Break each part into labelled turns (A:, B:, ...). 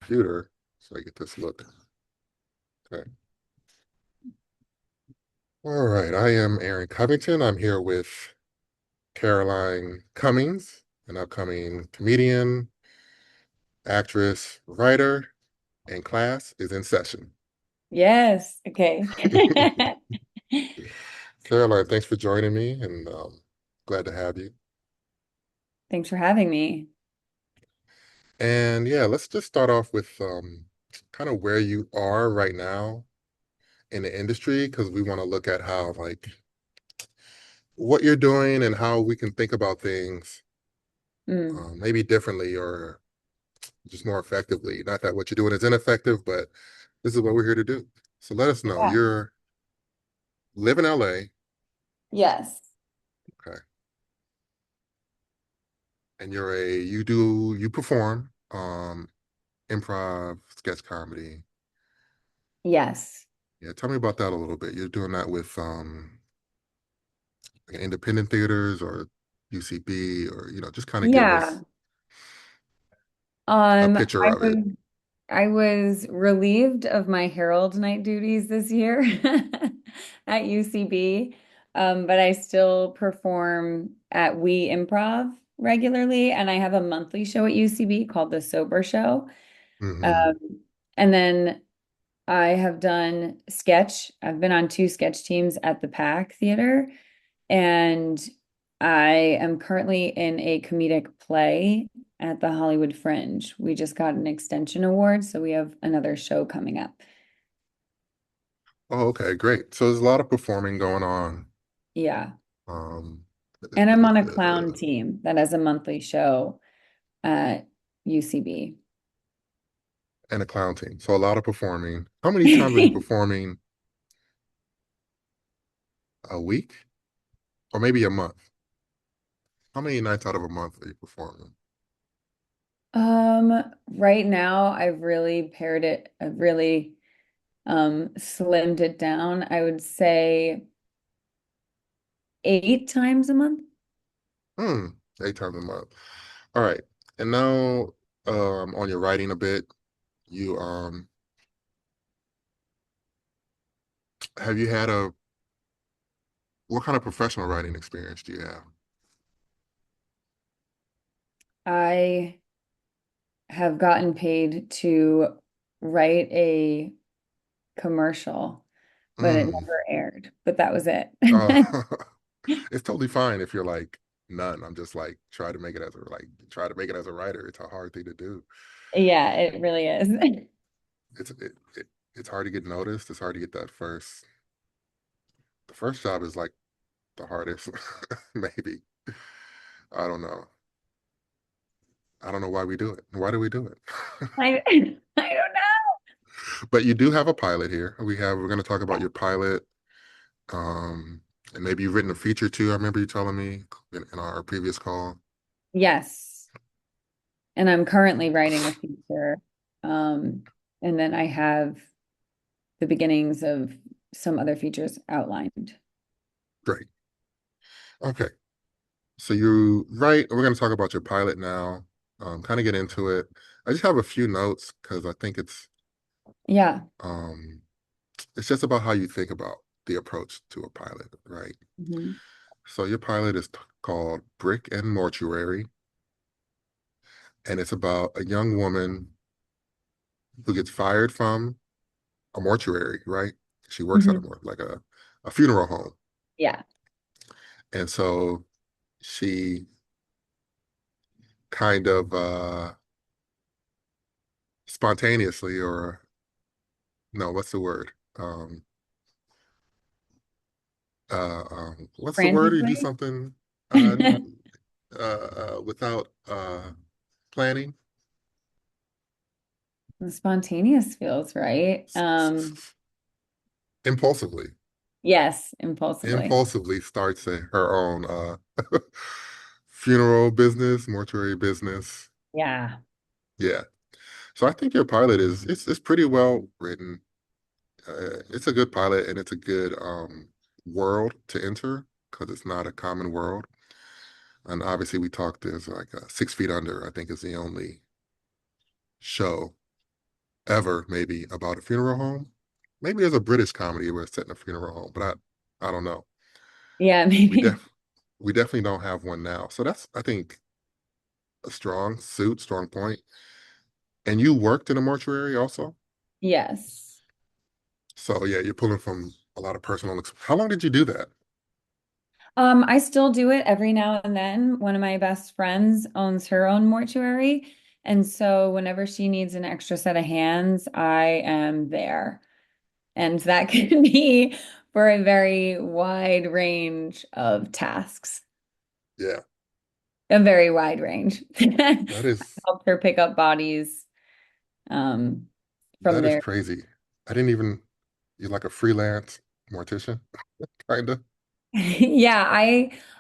A: computer so I get this look. Okay. All right. I am Aaron Covington. I'm here with Caroline Cummings, an upcoming comedian, actress, writer, and class is in session.
B: Yes. Okay.
A: Caroline, thanks for joining me and glad to have you.
B: Thanks for having me.
A: And yeah, let's just start off with kind of where you are right now in the industry because we want to look at how like what you're doing and how we can think about things
B: Mm,
A: maybe differently or just more effectively. Not that what you're doing is ineffective, but this is what we're here to do. So let us know.
B: yeah.
A: You're live in LA,
B: Yes.
A: okay, and you perform improv, sketch comedy.
B: Yes.
A: Yeah, tell me about that a little bit. You're doing that with like independent theaters or UCB or just kind of give us
B: Yeah.
A: picture
B: I
A: of it.
B: was relieved of my Herald night duties this year at UCB. But I still perform at We Improv regularly, and I have a monthly show at UCB called The Sober Show.
A: Hmm.
B: Um, and then I have done sketch. I've been on two sketch teams at the Pack Theater, and I am currently in a comedic play at the Hollywood Fringe. We just got an extension award, so we have another show coming up.
A: Oh, okay, great. So there's a lot of performing going on.
B: Yeah.
A: Um,
B: And I'm on a clown team that has a monthly show at UCB.
A: and a clown team. So a lot of performing. How many times are you performing a week or maybe a month? How many nights out of a month are you performing?
B: Right now I've really slimmed it down. I would say 8 times a month.
A: Hmm, 8 times a month. All right. And now on your writing a bit, you have you had a what kind of professional writing experience do you have?
B: I have gotten paid to write a commercial, but it
A: Mm.
B: never aired. But that was it.
A: Uh, it's totally fine if you're like none. I'm just like try to make it as a writer. It's a hard thing to do.
B: Yeah, it really is.
A: It's hard to get noticed. It's hard to get that first. The first job is like the hardest, maybe. I don't know. I don't know why we do it. Why do we do it?
B: I don't
A: But you do have a pilot here. We're going to talk about your pilot. Um, and maybe you've written a feature too. I remember you telling me in our previous call.
B: Yes. And I'm currently writing a feature. Um, and then I have the beginnings of some other features outlined.
A: Great. Okay. So you right, we're going to talk about your pilot now. Kind of get into it. I just have a few notes because I think
B: Yeah.
A: um it's just about how you think about the approach to a pilot, right?
B: Mhm.
A: So your pilot is called Brick and Mortuary, and it's about a young woman who gets fired from a mortuary, right? She works at
B: Mhm.
A: like a funeral home.
B: Yeah.
A: And so she kind of spontaneously or no, what's the word? What's the word? You do
B: Frantically.
A: something without planning.
B: Spontaneous feels right.
A: Impulsively.
B: Yes, impulsively.
A: Impulsively starts her own funeral business, mortuary business.
B: Yeah.
A: Yeah. So I think your pilot it's pretty well written. It's a good pilot and it's a good world to enter because it's not a common world. And obviously we talked there's like 6 Feet Under, I think is the only show ever, maybe, about a funeral home. Maybe there's a British comedy where it's set in a funeral home, but I don't know.
B: Yeah,
A: We
B: maybe.
A: def we definitely don't have one now. So that's, I think, a strong suit, strong point. And you worked in a mortuary also?
B: Yes.
A: So yeah, you're pulling from a lot of personal. How long did you do that?
B: I still do it every now and then. One of my best friends owns her own mortuary, and so whenever she needs an extra set of hands, I am there. And that can be for a very wide range of tasks,
A: Yeah,
B: a very wide range. I
A: that is
B: helped her pick up bodies um, from
A: that is
B: there.
A: crazy. I didn't even, you're like a freelance mortician, kind of.
B: Yeah,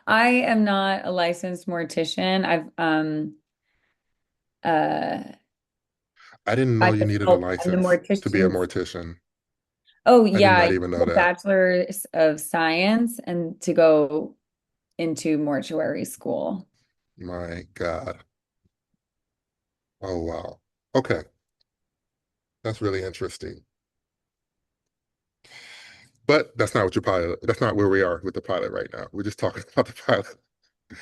B: I am not a licensed mortician. Uh
A: I didn't know
B: I
A: you
B: was
A: needed a
B: helped in the
A: license to be a
B: mortician's.
A: mortician.
B: Oh
A: I did
B: yeah, I
A: not
B: did
A: even know
B: a
A: that.
B: bachelor's of science and to go into mortuary school.
A: My God. Oh wow. Okay, that's really interesting. But that's not what your pilot. That's not where we are with the pilot right now. We're just talking about the pilot.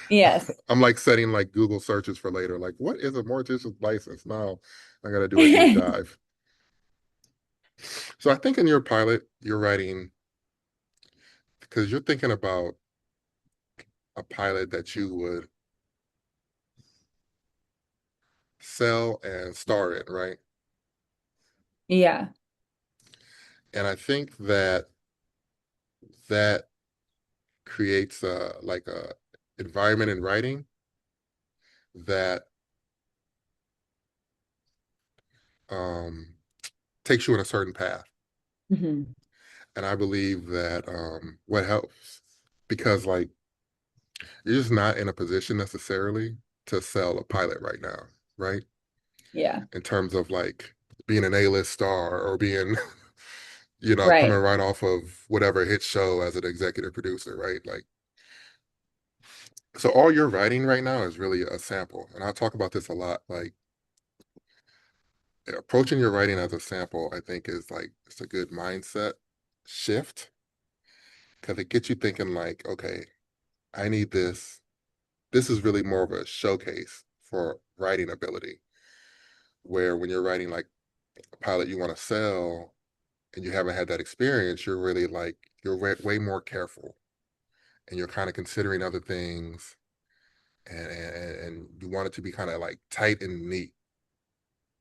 B: Yes.
A: I'm like setting like Google searches for later. Like, what is a mortician's license? Now I got to do a deep dive. So I think in your pilot, you're writing because you're thinking about a pilot that you would sell and star in, right?
B: Yeah.
A: And I think that that creates a like a environment in writing that um, takes you on a certain path.
B: Hmm.
A: And I believe that what helps because like you're just not in a position necessarily to sell a pilot right now, right?
B: Yeah.
A: In terms of like being an A-list star or being, coming
B: Right.
A: right off of whatever hit show as an executive producer, right? Like, so all you're writing right now is really a sample. And I talk about this a lot. Like, approaching your writing as a sample, I think is like, it's a good mindset shift because it gets you thinking like, okay, I need this. This is really more of a showcase for writing ability, where when you're writing like a pilot you want to sell and you haven't had that experience, you're really like, you're way more careful and you're kind of considering other things and you want it to be kind of like tight and neat.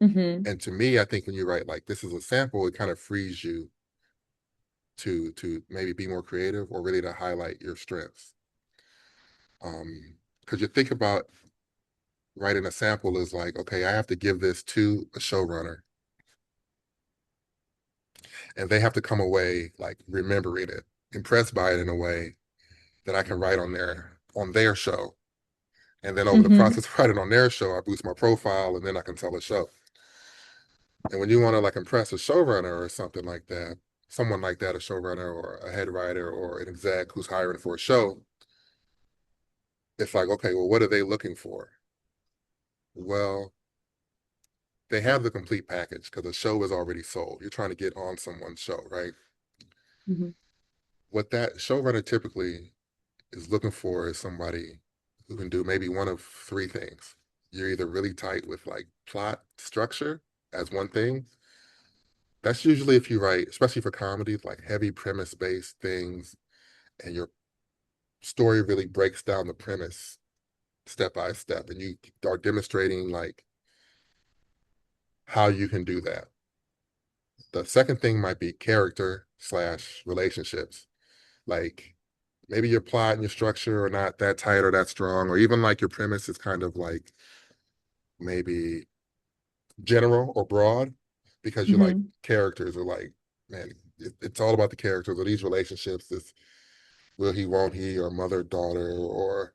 B: Hmm.
A: And to me, I think when you write like this is a sample, it kind of frees you to maybe be more creative or really to highlight your strengths. Because you think about writing a sample is like, okay, I have to give this to a showrunner and they have to come away like remembering it, impressed by it in a way that I can write on their show. And then over the
B: Hmm.
A: process of writing on their show, I boost my profile and then I can tell a show. And when you want to like impress a showrunner or something like that, someone like that, a showrunner or a head writer or an exec who's hiring for a show, it's like, okay, well, what are they looking for? Well, they have the complete package because the show is already sold. You're trying to get on someone's show, right?
B: Hmm.
A: What that showrunner typically is looking for is somebody who can do maybe one of three things. You're either really tight with like plot structure as one thing. That's usually if you write, especially for comedies, like heavy premise based things, and your story really breaks down the premise step by step, and you are demonstrating like how you can do that. The second thing might be character slash relationships. Like maybe your plot and your structure are not that tight or that strong, or even like your premise is kind of like maybe general or broad because you like
B: Hmm.
A: characters are like, man, it's all about the characters or these relationships. This will he, won't he, or mother, daughter, or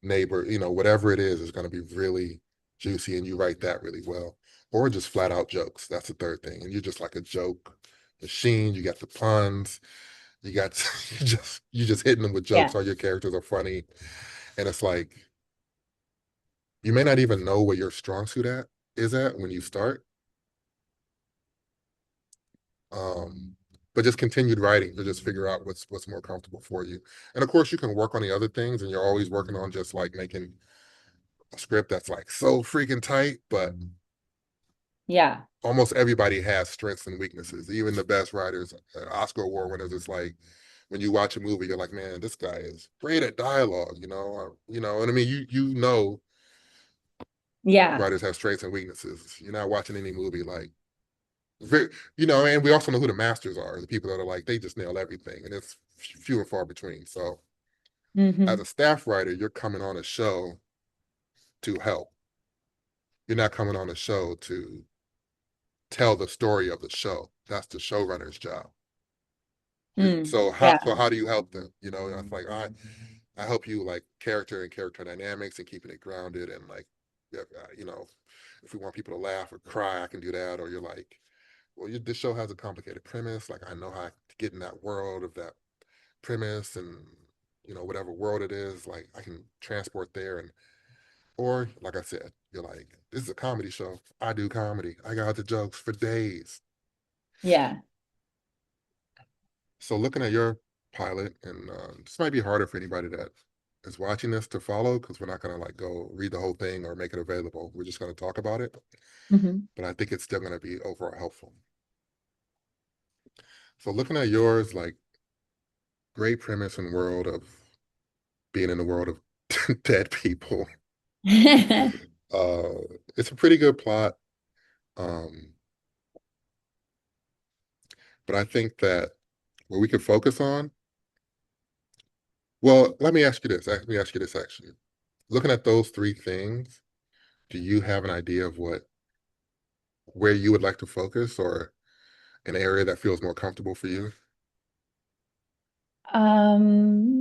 A: neighbor, whatever it is going to be really juicy and you write that really well. Or just flat out jokes. That's the third thing. And you're just like a joke machine. You got the puns. You got you just hitting them with
B: Yeah.
A: jokes. All your characters are funny. And it's like you may not even know what your strong suit at is at when you start, Um, but just continued writing to just figure out what's more comfortable for you. And of course, you can work on the other things, and you're always working on just like making a script that's like so freaking tight. But
B: Yeah.
A: almost everybody has strengths and weaknesses. Even the best writers, Oscar award winners, it's like when you watch a movie, you're like, man, this guy is great at dialogue, and I mean, you know,
B: Yeah.
A: writers have strengths and weaknesses. You're not watching any movie like very, and we also know who the masters are, the people that are like they just nail everything, and it's few and far between. So, as a
B: Hmm.
A: staff writer, you're coming on a show to help. You're not coming on a show to tell the story of the show. That's the showrunner's job.
B: Mm.
A: So
B: Yeah.
A: how do you help them? It's like I help you like character and character dynamics and keeping it grounded and like yeah, if we want people to laugh or cry, I can do that. Or you're like, well, this show has a complicated premise. Like I know how to get in that world of that premise and whatever world it is. Like I can transport there and or like I said, you're like, this is a comedy show. I do comedy. I got the jokes for days.
B: Yeah.
A: So looking at your pilot, and this might be harder for anybody that is watching this to follow because we're not going to like go read the whole thing or make it available. We're just going to talk about it,
B: Hmm.
A: but I think it's still going to be overall helpful. So looking at yours, like great premise and world of being in the world of dead people. Uh, it's a pretty good plot, um, but I think that what we could focus on. Well, let me ask you this. Let me ask you this actually. Looking at those three things, do you have an idea of where you would like to focus or an area that feels more comfortable for you?
B: Um,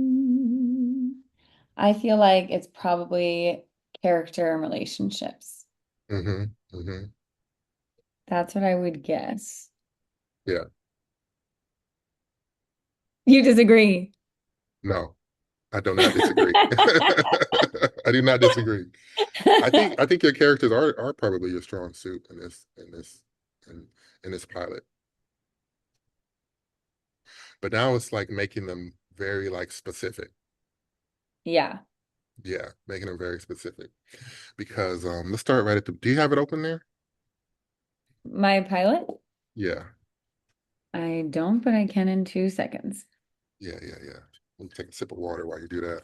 B: I feel like it's probably character and relationships.
A: Mm-hmm. Mm-hmm.
B: That's what I would guess.
A: Yeah.
B: You disagree?
A: No, I do not disagree. I do not disagree. I think your characters are probably your strong suit in in this pilot. But now it's like making them very like specific.
B: Yeah.
A: Yeah, making them very specific. Because let's start right at the do you have it open there?
B: My pilot?
A: Yeah.
B: I don't, but I can in 2 seconds.
A: Yeah. Let me take a sip of water while you do that.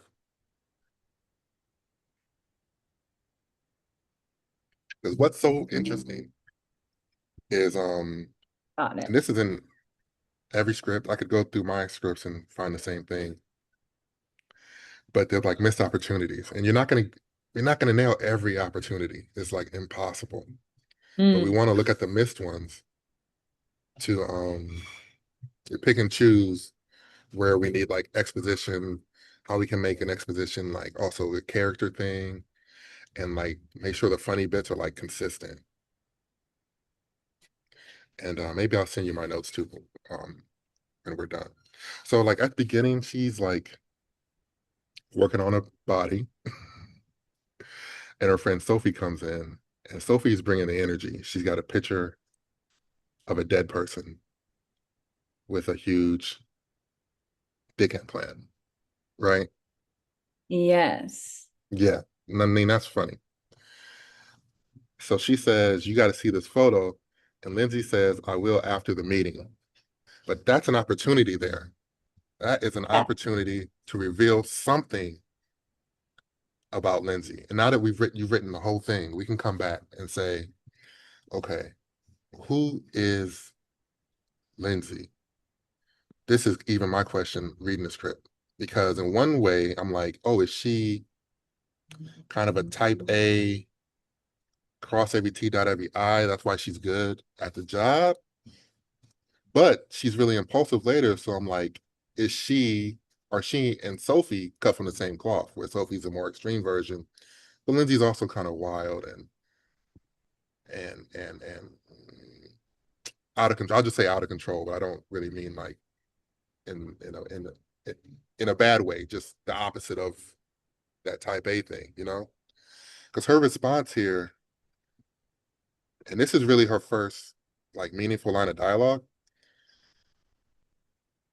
A: Because what's so interesting is
B: Got it.
A: and this is in every script. I could go through my scripts and find the same thing, but they're like missed opportunities, and you're not gonna nail every opportunity. It's like impossible. But we
B: Mm.
A: want to look at the missed ones to pick and choose where we need like exposition, how we can make an exposition like also a character thing, and like make sure the funny bits are like consistent. And maybe I'll send you my notes too um, when we're done. So like at the beginning, she's like working on a body, and her friend Sophie comes in, and Sophie's bringing the energy. She's got a picture of a dead person with a huge dick implant, right?
B: Yes.
A: Yeah, I mean that's funny. So she says, "You got to see this photo," and Lindsay says, "I will after the meeting." But that's an opportunity there. That is an
B: Yeah.
A: opportunity to reveal something about Lindsay. And now that you've written the whole thing, we can come back and say, okay, who is Lindsay? This is even my question reading the script. Because in one way, I'm like, oh, is she kind of a type A, cross every T, dot every I? That's why she's good at the job. But she's really impulsive later. So I'm like, is she and Sophie cut from the same cloth, where Sophie's a more extreme version, but Lindsay's also kind of wild and out of control. I'll just say out of control, but I don't really mean like in in a bad way, just the opposite of that type A thing. Because her response here, and this is really her first like meaningful line of dialogue.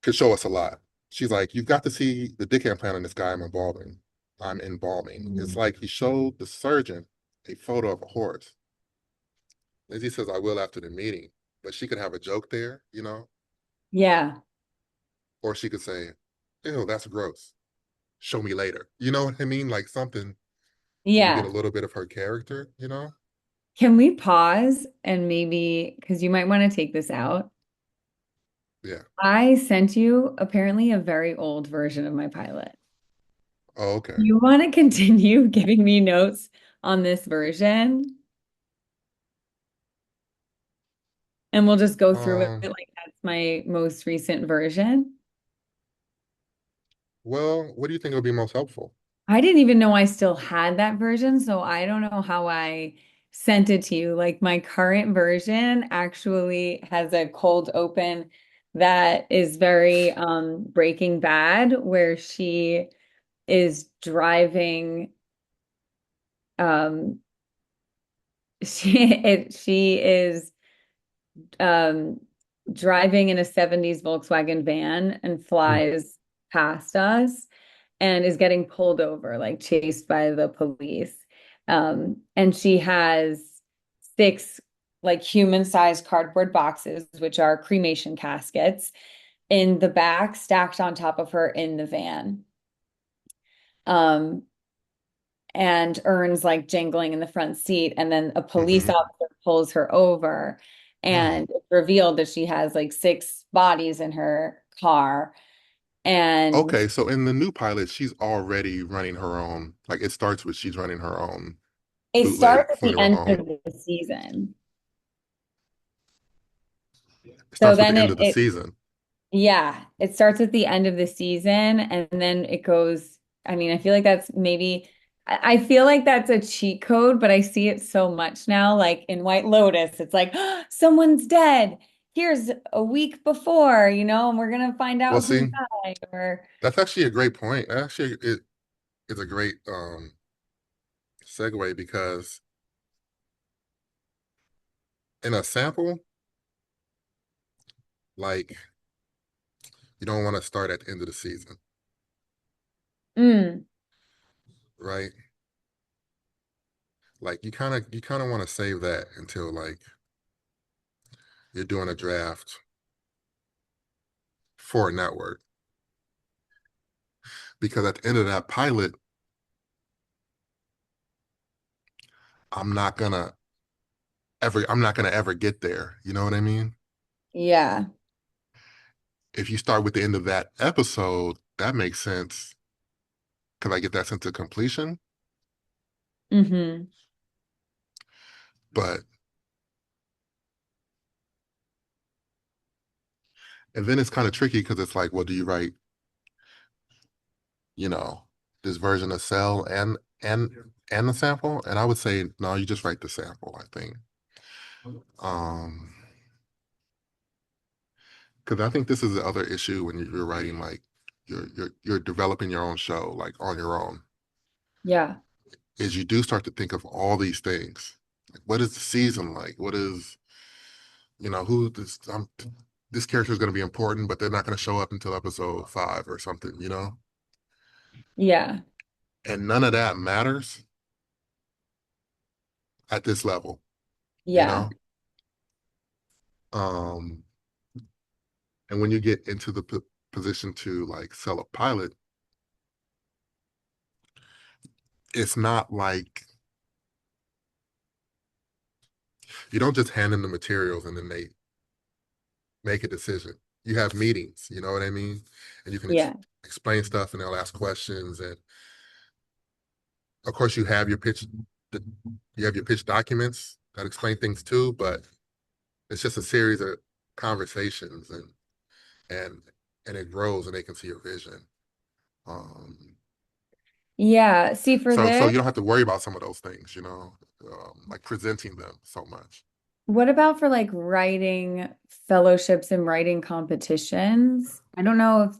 A: could show us a lot. She's like, you've got to see the dick implant on this guy I'm embalming. I'm embalming. It's like he showed the surgeon a photo of a horse. Lizzie says, I will after the meeting. But she could have a joke there, you know?
B: Yeah.
A: Or she could say, ew, that's gross. Show me later. You know what I mean? Like something where you get a
B: Yeah.
A: little bit of her character, you know?
B: Can we pause and maybe, because you might want to take this out.
A: Yeah.
B: I sent you apparently a very old version of my pilot.
A: Oh, okay.
B: You want to continue giving me notes on this version? And we'll just go through it
A: Um,
B: like that's my most recent version.
A: well, what do you think would be most helpful?
B: I didn't even know I still had that version, so I don't know how I sent it to you. Like my current version actually has a cold open that is very Breaking Bad, where she is driving um she is um driving in a 70s Volkswagen van and
A: Mm.
B: flies past us and is getting pulled over, like chased by the police. And she has six like human-sized cardboard boxes, which are cremation caskets, in the back, stacked on top of her in the van. Um, and Ern's like jingling in the front seat, and then a police
A: Hmm.
B: officer pulls her over,
A: Mm.
B: and it's revealed that she has like six bodies in her car. And
A: Okay, so in the new pilot, she's already running her own. Like it starts with she's running her own
B: it starts
A: bootleg
B: at the
A: funeral
B: end
A: home.
B: of the season.
A: It
B: So
A: starts with
B: then
A: the end of the
B: it
A: season.
B: yeah, it starts at the end of the season and then it goes, I mean, I feel like that's maybe I feel like that's a cheat code, but I see it so much now, like in White Lotus. It's like, "Oh, someone's dead. Here's a week before, and we're gonna find
A: Well,
B: out who
A: see,
B: died." Or
A: that's actually a great point. Actually, it is a great segue because in a sample, like you don't want to start at the end of the season,
B: mm,
A: right? Like you kind of want to save that until like you're doing a draft for a network because at the end of that pilot, I'm not gonna I'm not gonna ever get there. You know what I mean?
B: yeah.
A: If you start with the end of that episode, that makes sense because I get that sense of completion.
B: Hmm.
A: But and then it's kind of tricky because it's like, well, do you write, you know, this version of Cell and the sample? And I would say no, you just write the sample, I think. Um, because I think this is the other issue when you're writing like you're developing your own show like on your own,
B: Yeah.
A: is you do start to think of all these things. Like, what is the season like? What is, who this character is going to be important, but they're not going to show up until episode 5 or something,
B: Yeah.
A: and none of that matters at this level, you
B: Yeah.
A: know? Um, and when you get into the position to like sell a pilot, it's not like you don't just hand them the materials and then they make a decision. You have meetings, you know what I mean? And you can
B: Yeah.
A: explain stuff and they'll ask questions. And of course, you have your pitch documents that explain things too, but it's just a series of conversations and and it grows and they can see your vision. Um,
B: Yeah. See, for
A: so
B: this,
A: you don't have to worry about some of those things, like presenting them so much.
B: what about for like writing fellowships and writing competitions? I don't know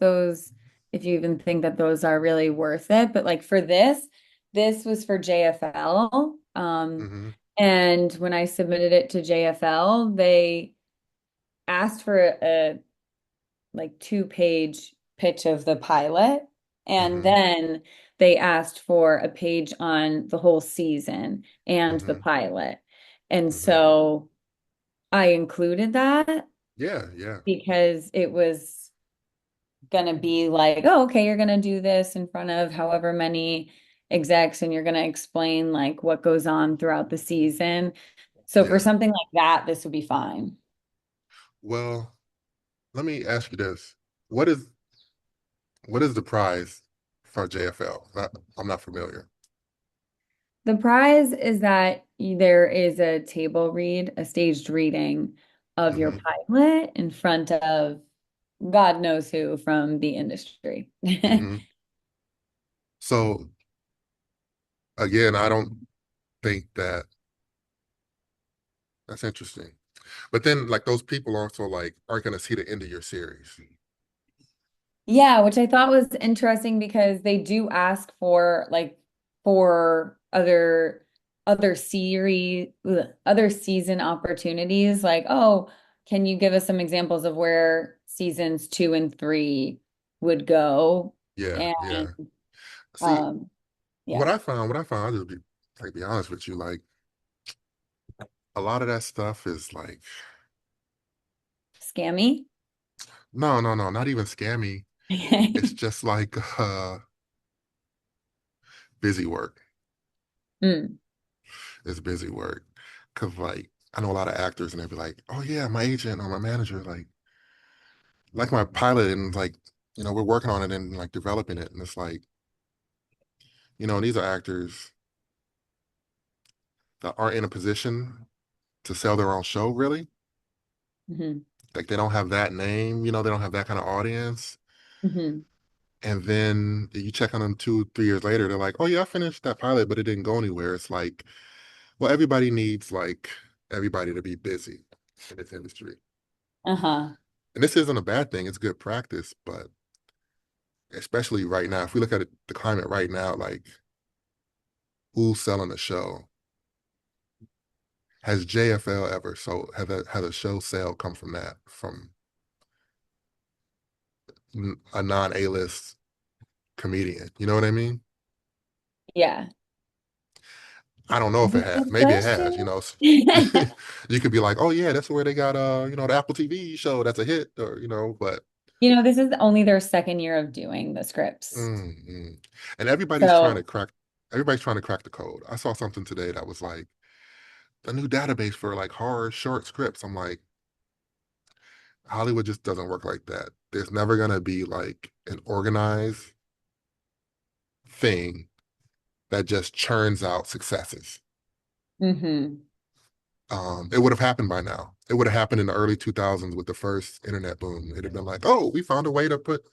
B: if you even think that those are really worth it, but like for this was for JFL.
A: Hmm.
B: And when I submitted it to JFL, they asked for a like 2-page pitch of the pilot. And
A: hmm
B: then they asked for a page on the whole season and the
A: hmm
B: pilot. And
A: hmm
B: so I included that
A: Yeah, yeah,
B: because it was gonna be like, oh, okay, you're gonna do this in front of however many execs and you're gonna explain like what goes on throughout the season. So for
A: yeah.
B: something like that, this would be fine.
A: Well, let me ask you this. What is what is the prize for JFL? I'm not familiar.
B: The prize is that there is a table read, a staged reading of your
A: hmm
B: pilot in front of God knows who from the industry.
A: hmm So again, I don't think that that's interesting. But then like those people also like aren't gonna see the end of your series.
B: Yeah, which I thought was interesting because they do ask for like for other series other season opportunities like, oh, can you give us some examples of where seasons 2 and 3 would go?
A: Yeah,
B: And
A: yeah. See,
B: um yeah,
A: what I found, I'll just be honest with you, like a lot of that stuff is like,
B: scammy.
A: no, no, no, not even scammy. It's just like busy work.
B: Mm,
A: It's busy work. Cause like I know a lot of actors and they'll be like, oh yeah, my agent or my manager, like my pilot and like, we're working on it and like developing it. And it's like, these are actors that aren't in a position to sell their own show, really.
B: mhm,
A: Like they don't have that name, they don't have that kind of audience.
B: mhm.
A: And then you check on them 2, 3 years later, they're like, oh yeah, I finished that pilot, but it didn't go anywhere. It's like, well, everybody needs like everybody to be busy in this industry.
B: Uh-huh.
A: And this isn't a bad thing, it's good practice, but especially right now, if we look at the climate right now, like who's selling a show? Has JFL ever so had a show sale come from that, from a non A-list comedian? You know what I mean?
B: Yeah.
A: I don't know if it
B: That's a
A: has.
B: good
A: Maybe it has,
B: question.
A: You could be like, oh yeah, that's where they got the Apple TV show that's a hit, or but
B: This is only their second year of doing the scripts.
A: mm, mm. And
B: So,
A: everybody's trying to crack the code. I saw something today that was like a new database for like horror short scripts. I'm like, Hollywood just doesn't work like that. There's never gonna be like an organized thing that just churns out successes.
B: mhm.
A: It would have happened by now. It would have happened in the early 2000s with the first internet boom. It'd have been like, oh, we found a way to put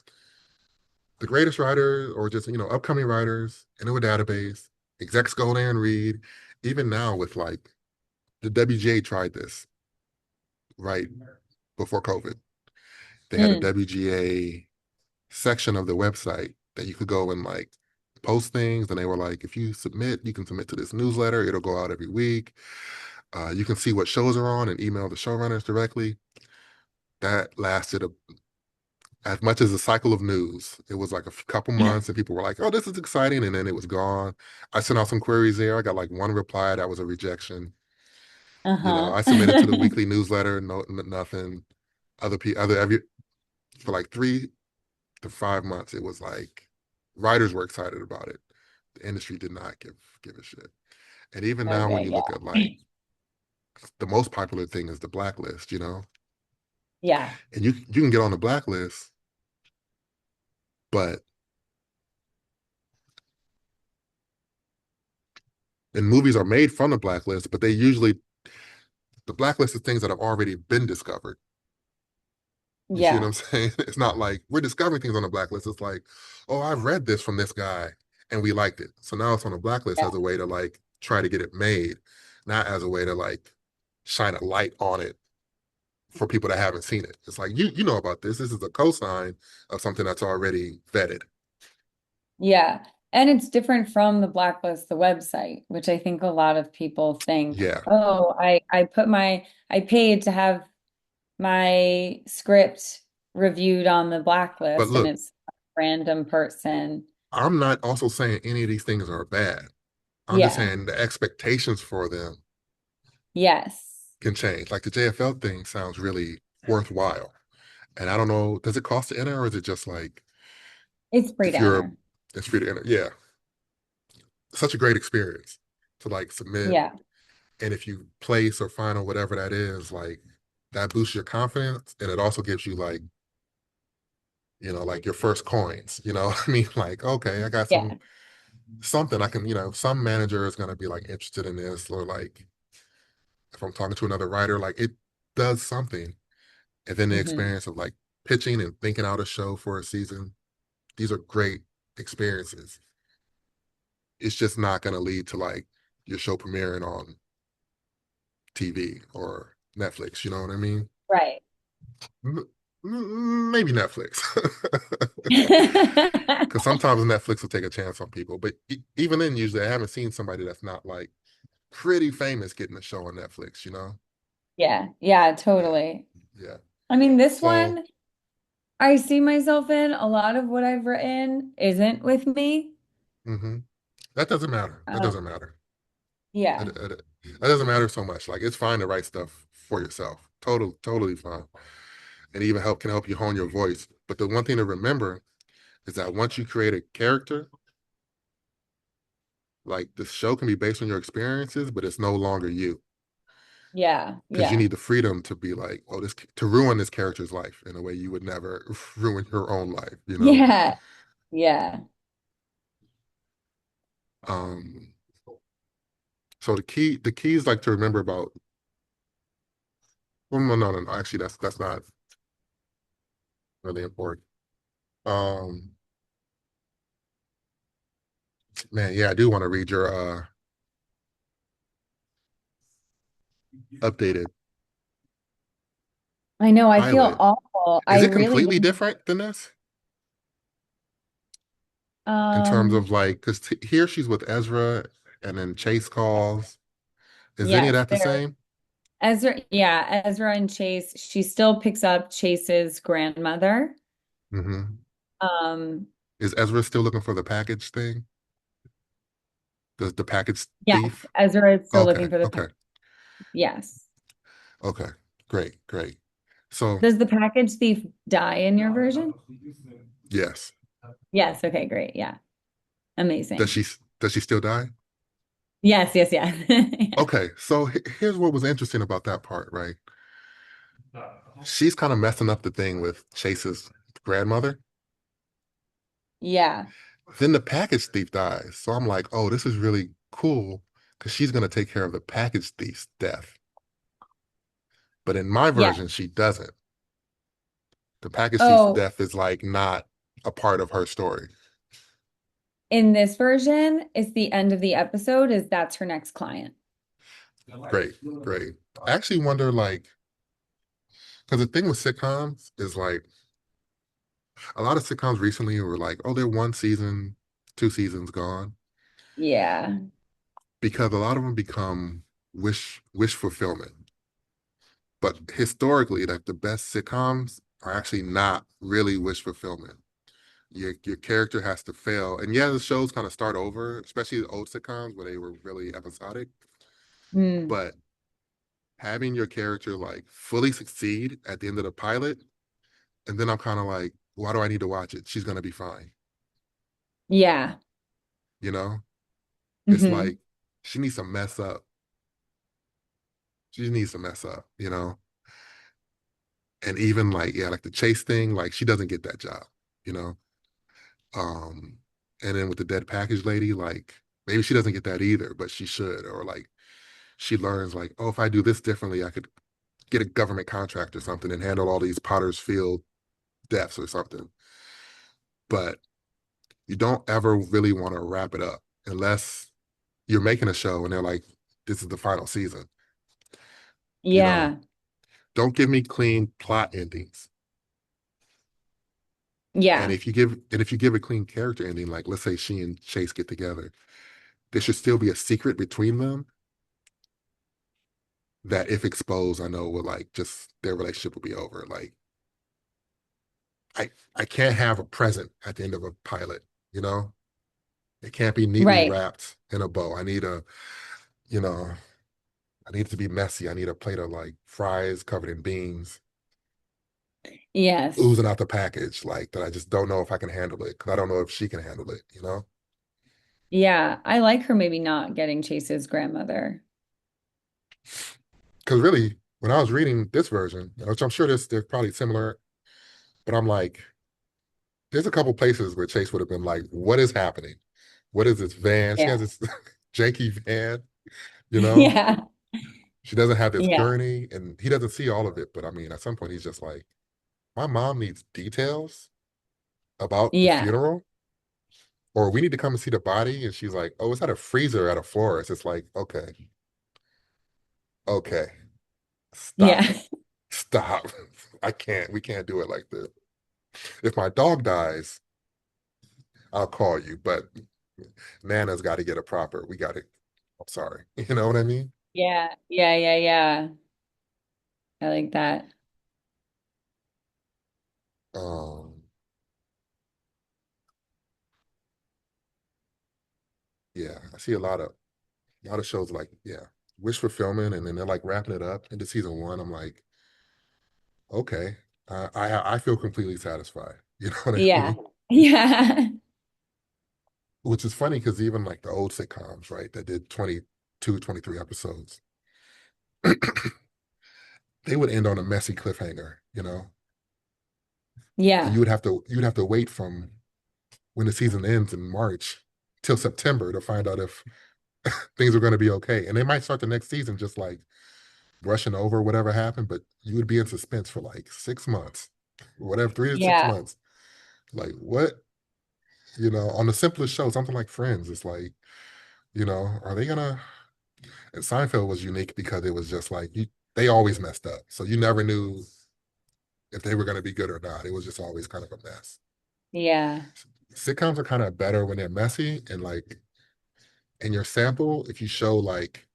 A: the greatest writers or just, upcoming writers into a database. Execs go there and read. Even now with like the WGA tried this right before COVID. They had a
B: Mm,
A: WGA section of the website that you could go and like post things. And they were like, if you submit, you can submit to this newsletter. It'll go out every week. You can see what shows are on and email the showrunners directly. That lasted as much as a cycle of news. It was like a couple months, and people were like, "Oh, this is exciting," and then it was gone. I sent out some queries there. I got like one reply that was a rejection.
B: uh-huh.
A: I submitted to the weekly newsletter, no, nothing. Other every for like 3 to 5 months, it was like writers were excited about it. The industry did not give a shit. And even now, when
B: Okay,
A: you look at
B: yeah.
A: like the most popular thing is the blacklist,
B: Yeah.
A: and you can get on the blacklist, but and movies are made from the blacklist, but they usually the blacklist is things that have already been discovered. You see what
B: Yeah.
A: I'm saying? It's not like we're discovering things on the blacklist. It's like, oh, I've read this from this guy and we liked it. So now it's on the blacklist
B: Yeah.
A: as a way to like try to get it made, not as a way to like shine a light on it for people that haven't seen it. It's like you know about this. This is a cosign of something that's already vetted.
B: Yeah. And it's different from the Blacklist, the website, which I think a lot of people think,
A: Yeah.
B: oh, I paid to have my script reviewed on the
A: But
B: blacklist and
A: look,
B: it's a random person.
A: I'm not also saying any of these things are bad. I'm just
B: Yeah.
A: saying the expectations for them
B: Yes.
A: can change. Like the JFL thing sounds really worthwhile. And I don't know, does it cost to enter or is it just like
B: It's free
A: if
B: to
A: you're
B: enter.
A: it's free to enter? Yeah. Such a great experience to like submit.
B: Yeah.
A: And if you place or final, whatever that is, like that boosts your confidence. And it also gives you like, like your first coins, I mean, like, okay, I got
B: Yeah.
A: something I can, some manager is going to be like interested in this, or like if I'm talking to another writer, like it does something. And then the
B: Hmm.
A: experience of like pitching and thinking out a show for a season, these are great experiences. It's just not going to lead to like your show premiering on TV or Netflix. You know what I mean?
B: Right.
A: Maybe Netflix, because sometimes Netflix will take a chance on people. But even then, usually I haven't seen somebody that's not like pretty famous getting a show on Netflix.
B: Yeah. Yeah,
A: Yeah,
B: totally.
A: yeah.
B: I mean, this
A: So
B: one I see myself in. A lot of what I've written isn't with me.
A: hmm that doesn't matter. That
B: Um,
A: doesn't matter.
B: yeah.
A: That doesn't matter so much. Like it's fine to write stuff for yourself. Totally fine. And even can help you hone your voice. But the one thing to remember is that once you create a character, like the show can be based on your experiences, but it's no longer you.
B: Yeah.
A: Because you
B: Yeah.
A: need the freedom to be like, oh, this to ruin this character's life in a way you would never ruin your own life.
B: Yeah. Yeah.
A: Um, so the key is like to remember about, well, no. Actually, that's not really important. Um, man, yeah, I do want to read your updated
B: I know. I feel
A: pilot.
B: awful. I
A: Is it
B: really
A: completely
B: need,
A: different than this in terms
B: um,
A: of like, because here she's with Ezra and then Chase calls. Is any of
B: yes,
A: that the
B: there.
A: same?
B: Ezra, yeah, Ezra and Chase, she still picks up Chase's grandmother.
A: Hmm.
B: Um,
A: Is Ezra still looking for the package thing? The package
B: yes,
A: thief?
B: Ezra is still
A: Okay,
B: looking for the
A: okay,
B: package. Yes.
A: okay. Great. So
B: Does the package thief die in your version?
A: yes.
B: Yes. Okay, great. Yeah.
A: Does
B: Amazing.
A: she does she still die?
B: Yes, yes, yes. Yeah.
A: Okay, so here's what was interesting about that part, right? She's kind of messing up the thing with Chase's grandmother.
B: Yeah.
A: Then the package thief dies. So I'm like, oh, this is really cool because she's gonna take care of the package thief's death. But in my
B: Yeah.
A: version, she doesn't. The package thief's
B: Oh,
A: death is like not a part of her story.
B: in this version, it's the end of the episode is that's her next client.
A: Great. I actually wonder, like, because the thing with sitcoms is like a lot of sitcoms recently were like, oh, they're one season, 2 seasons gone,
B: Yeah.
A: because a lot of them become wish fulfillment. But historically, like the best sitcoms are actually not really wish fulfillment. Your character has to fail, and yeah, the shows kind of start over, especially the old sitcoms where they were really episodic.
B: Hmm.
A: But having your character like fully succeed at the end of the pilot, and then I'm kind of like, why do I need to watch it? She's gonna be fine.
B: Yeah.
A: You know, it's
B: Hmm.
A: like she needs to mess up. She needs to mess up. And even like, yeah, like the chase thing, like she doesn't get that job, you know. Um, and then with the dead package lady, like maybe she doesn't get that either, but she should, or like she learns like, oh, if I do this differently, I could get a government contract or something and handle all these Potter's Field deaths or something. But you don't ever really want to wrap it up unless you're making a show and they're like, this is the final season. You know,
B: Yeah.
A: don't give me clean plot endings. And
B: Yeah.
A: if you give a clean character ending, like let's say she and Chase get together, there should still be a secret between them that if exposed, I know will like just their relationship will be over. Like I can't have a present at the end of a pilot, you know? It can't be neatly
B: Right.
A: wrapped in a bow. I need a, you know, I need it to be messy. I need a plate of like fries covered in beans
B: Yes.
A: oozing out the package, like that I just don't know if I can handle it because I don't know if she can handle it, you know?
B: Yeah. I like her maybe not getting Chase's grandmother.
A: Because really, when I was reading this version, which I'm sure they're probably similar, but I'm like, there's a couple places where Chase would have been like, what is happening? What is this van? She has
B: Yeah.
A: this janky van, you know?
B: Yeah.
A: She doesn't have this
B: Yeah.
A: gurney, and he doesn't see all of it. But I mean, at some point, he's just like, my mom needs details about the
B: Yeah.
A: funeral, or we need to come and see the body. And she's like, oh, it's at a freezer at a florist. It's like, okay, okay, stop
B: Yeah.
A: it. Stop. I can't, we can't do it like this. If my dog dies, I'll call you, but Nana's got to get a proper, we got to, I'm sorry. You know what I mean?
B: Yeah. Yeah. Yeah. Yeah. I like that.
A: Um, yeah, I see a lot of shows like, yeah, wish fulfillment, and then they're like wrapping it up into season one. I'm like, okay, I feel completely satisfied. You know what I
B: Yeah.
A: mean?
B: Yeah.
A: Which is funny because even like the old sitcoms, right, that did 22, 23 episodes, they would end on a messy cliffhanger, you know, and
B: Yeah.
A: you'd have to wait from when the season ends in March till September to find out if things are going to be okay. And they might start the next season just like brushing over whatever happened, but you would be in suspense for like 6 months, whatever, 3 to 6
B: Yeah.
A: months. Like what, you know, on the simplest show, something like Friends, it's like, you know, are they gonna? And Seinfeld was unique because it was just like they always messed up, so you never knew if they were going to be good or not. It was just always kind of a mess.
B: Yeah.
A: Sitcoms are kind of better when they're messy and like in your sample, if you show like,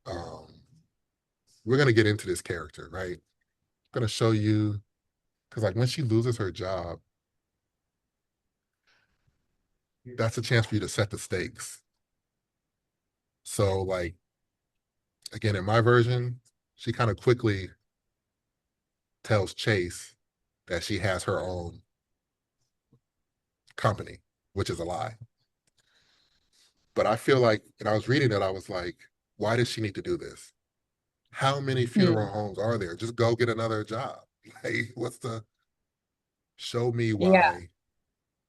A: um, we're going to get into this character, right? I'm going to show you because like when she loses her job, that's a chance for you to set the stakes. So like again, in my version, she kind of quickly tells Chase that she has her own company, which is a lie. But I feel like, and I was reading it, I was like, why does she need to do this? How many funeral
B: Hmm.
A: homes are there? Just go get another job. Like, what's the show me
B: Yeah.
A: why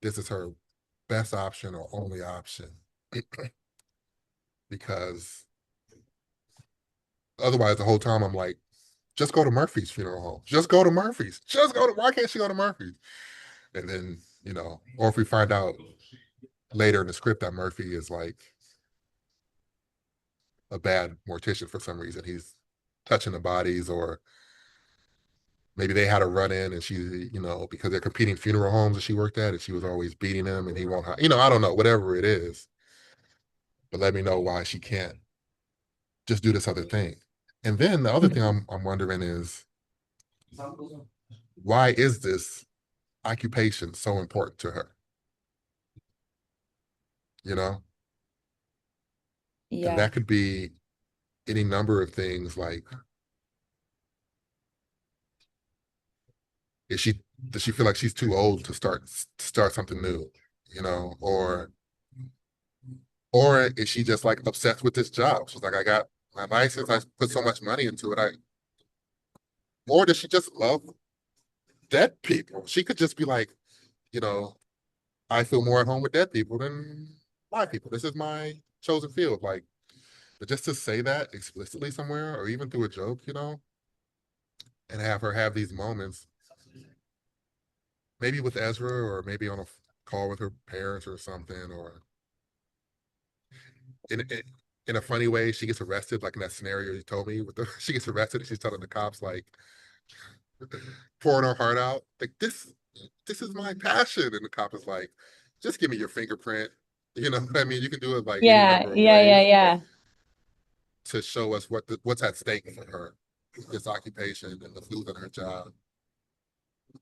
A: this is her best option or only option? Because otherwise, the whole time I'm like, just go to Murphy's funeral home. Just go to Murphy's. Just go to, why can't she go to Murphy's? And then, you know, or if we find out later in the script that Murphy is like a bad mortician for some reason, he's touching the bodies, or maybe they had a run in and she, you know, because they're competing funeral homes that she worked at and she was always beating him and he won't, you know, I don't know, whatever it is, but let me know why she can't just do this other thing. And then the other thing
B: Mhm.
A: I'm wondering is, why is this occupation so important to her? You know, and
B: Yeah.
A: that could be any number of things. Like, is she does she feel like she's too old to start something new? You know, or is she just like obsessed with this job? She's like, I got my license, I put so much money into it. Or does she just love dead people? She could just be like, you know, I feel more at home with dead people than live people. This is my chosen field. Like, but just to say that explicitly somewhere, or even through a joke, you know, and have her have these moments, maybe with Ezra, or maybe on a call with her parents or something, or in in a funny way, she gets arrested, like in that scenario you told me. With the, she gets arrested and she's telling the cops like, pouring her heart out, like this is my passion, and the cop is like, just give me your fingerprint. You know what I mean? You can do it like any
B: Yeah.
A: number of
B: Yeah. Yeah.
A: ways
B: Yeah.
A: to show us what's at stake for her, this occupation and the food in her job.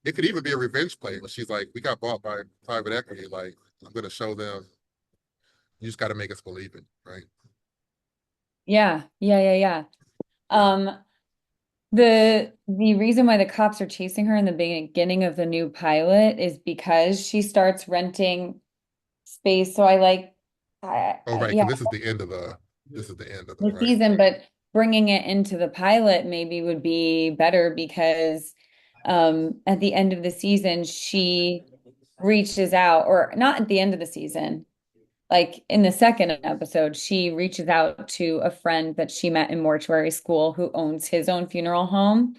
A: it could even be a revenge play when she's like, we got bought by private equity. Like, I'm going to show them. You just got to make us believe it, right?
B: Yeah, yeah, yeah, yeah.
A: Yeah.
B: Um, the reason why the cops are chasing her in the beginning of the new pilot is because she starts renting space. So I like,
A: Oh, right.
B: yeah,
A: Because this is the end of the,
B: the
A: right.
B: season, but bringing it into the pilot maybe would be better because at the end of the season, she reaches out, or not at the end of the season, like in the second episode, she reaches out to a friend that she met in mortuary school who owns his own funeral home.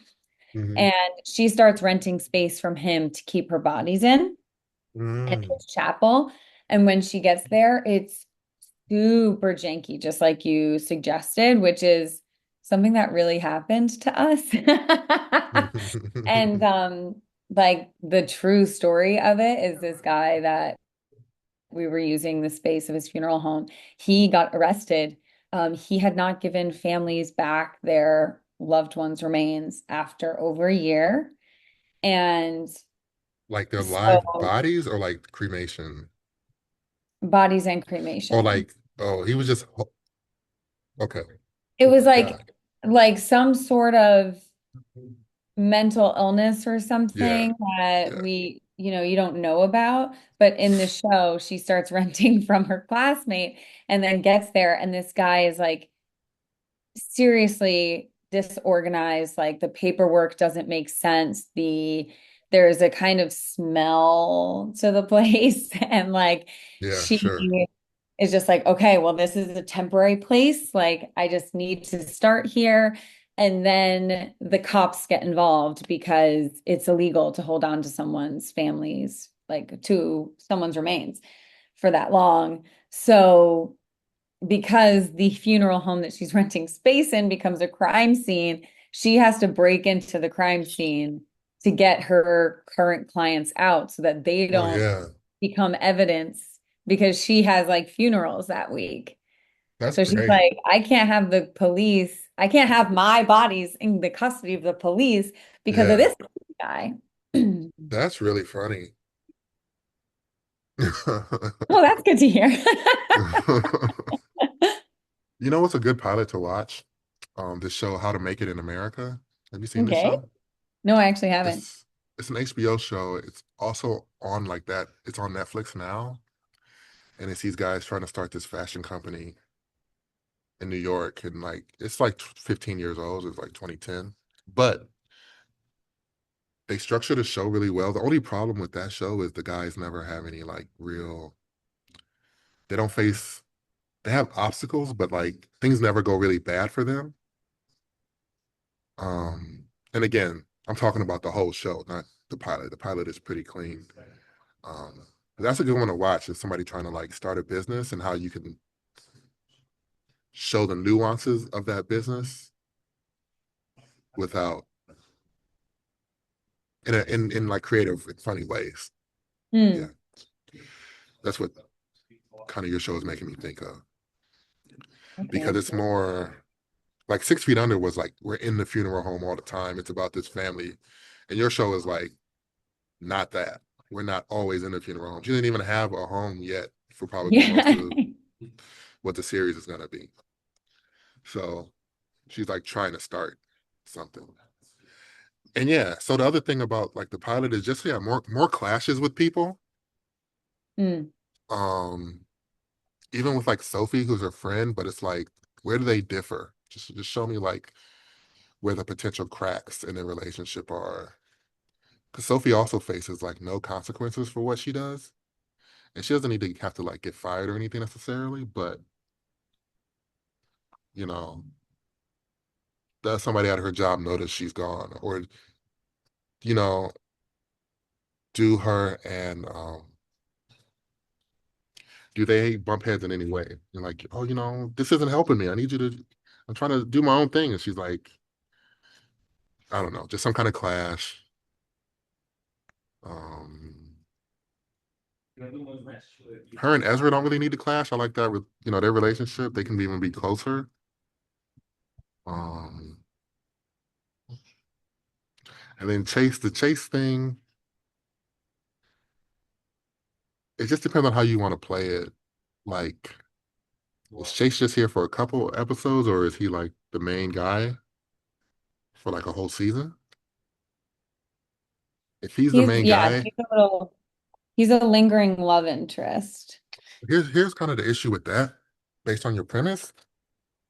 A: Hmm.
B: And she starts renting space from him to keep her bodies in
A: Mm.
B: his chapel. And when she gets there, it's super janky, just like you suggested, which is something that really happened to us. And like the true story of it is this guy that we were using the space of his funeral home. He got arrested. He had not given families back their loved ones' remains after over a year. And
A: Like their live
B: so
A: bodies or like cremation
B: bodies and
A: or
B: cremation.
A: like, oh, he was just, okay.
B: It
A: Oh
B: was
A: my God.
B: like some sort of mental illness or
A: Yeah.
B: something that
A: Yeah.
B: you don't know about. But in the show, she starts renting from her classmate and then gets there, and this guy is like seriously disorganized. Like the paperwork doesn't make sense. There's a kind of smell to the place, and like
A: Yeah.
B: she
A: Sure.
B: is just like, okay, well, this is a temporary place. Like, I just need to start here. And then the cops get involved because it's illegal to hold on to someone's families, like to someone's remains for that long. So, because the funeral home that she's renting space in becomes a crime scene, she has to break into the crime scene to get her current clients out so that they
A: Oh
B: don't
A: yeah.
B: become evidence because she has like funerals that week.
A: That's
B: So she's
A: great.
B: like, I can't have my bodies in the custody of the police because of
A: Yeah.
B: this guy.
A: That's really funny.
B: Oh, that's good to hear.
A: You know what's a good pilot to watch? This show, How to Make It in America. Have you seen this
B: Okay.
A: show?
B: No, I actually haven't.
A: It's it's an HBO show. It's also on like that. It's on Netflix now, and it's these guys trying to start this fashion company in New York, and like it's like 15 years old. It's like 2010, but they structure the show really well. The only problem with that show is the guys never have any like real. They don't face. They have obstacles, but like things never go really bad for them. And again, I'm talking about the whole show, not the pilot. The pilot is pretty clean. That's a good one to watch. Is somebody trying to like start a business and how you can show the nuances of that business without in like creative and funny ways. Yeah,
B: Hmm.
A: that's what kind of your show is making me think of because
B: Okay.
A: it's more like 6 Feet Under was like we're in the funeral home all the time. It's about this family, and your show is like not that. We're not always in the funeral home. She didn't even have a home yet for probably most
B: Yeah.
A: of what the series is going to be. So she's like trying to start something. And yeah, so the other thing about like the pilot is just yeah, more clashes with people.
B: Hmm.
A: Um, even with like Sophie, who's her friend, but it's like, where do they differ? Just show me like where the potential cracks in their relationship are. Because Sophie also faces like no consequences for what she does. And she doesn't need to have to like get fired or anything necessarily, but you know, does somebody at her job notice she's gone? Or, you know, do her and do they bump heads in any way? You're like, oh, this isn't helping me. I need you to, I'm trying to do my own thing. And she's like, I don't know, just some kind of clash. Um, her and Ezra don't really need to clash. I like that with, their relationship. They can even be closer. Um, And then the chase thing, it just depends on how you want to play it. Like, is Chase just here for a couple episodes, or is he like the main guy for like a whole season? If he's the main
B: Yeah,
A: guy,
B: he's a lingering love interest.
A: here's kind of the issue with that, based on your premise,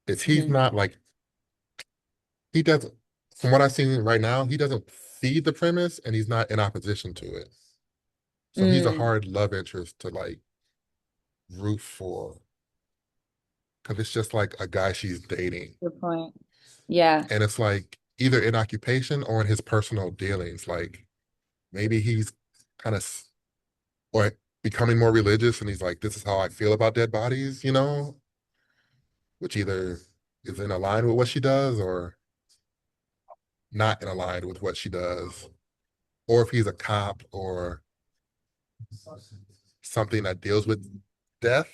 A: is he's
B: Mhm.
A: not like he doesn't. From what I've seen right now, he doesn't feed the premise, and he's not in opposition to it. So he's a
B: Mm,
A: hard love interest to like root for because it's just like a guy she's dating.
B: good point. Yeah.
A: And it's like either in occupation or in his personal dealings. Like maybe he's kind of or becoming more religious and he's like, this is how I feel about dead bodies, which either is in line with what she does or not in line with what she does. Or if he's a cop or something that deals with death,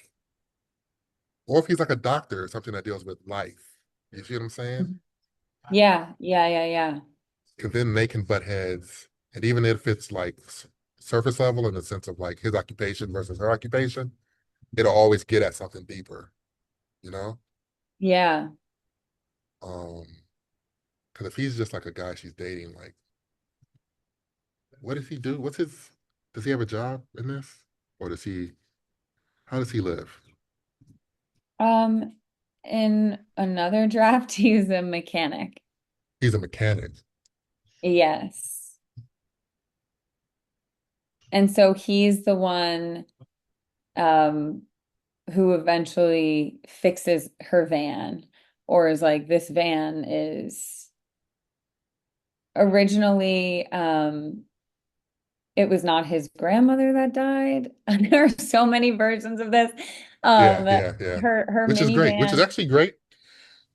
A: or if he's like a doctor or something that deals with life. You see what I'm saying?
B: Mhm. Yeah, yeah, yeah, yeah.
A: Because then they can butt heads. And even if it's like surface level in the sense of like his occupation versus her occupation, it'll always get at something deeper, you know?
B: Yeah.
A: Um, because if he's just like a guy she's dating, like, what does he do? Does he have a job in this? Or how does he live?
B: Um, in another draft, he's a mechanic.
A: He's a mechanic.
B: Yes. And so he's the one um who eventually fixes her van or is like this van is originally it was not his grandmother that died. There are so many versions of this.
A: Yeah,
B: Um
A: yeah, yeah.
B: her
A: Which is great, which is
B: minivan,
A: actually great,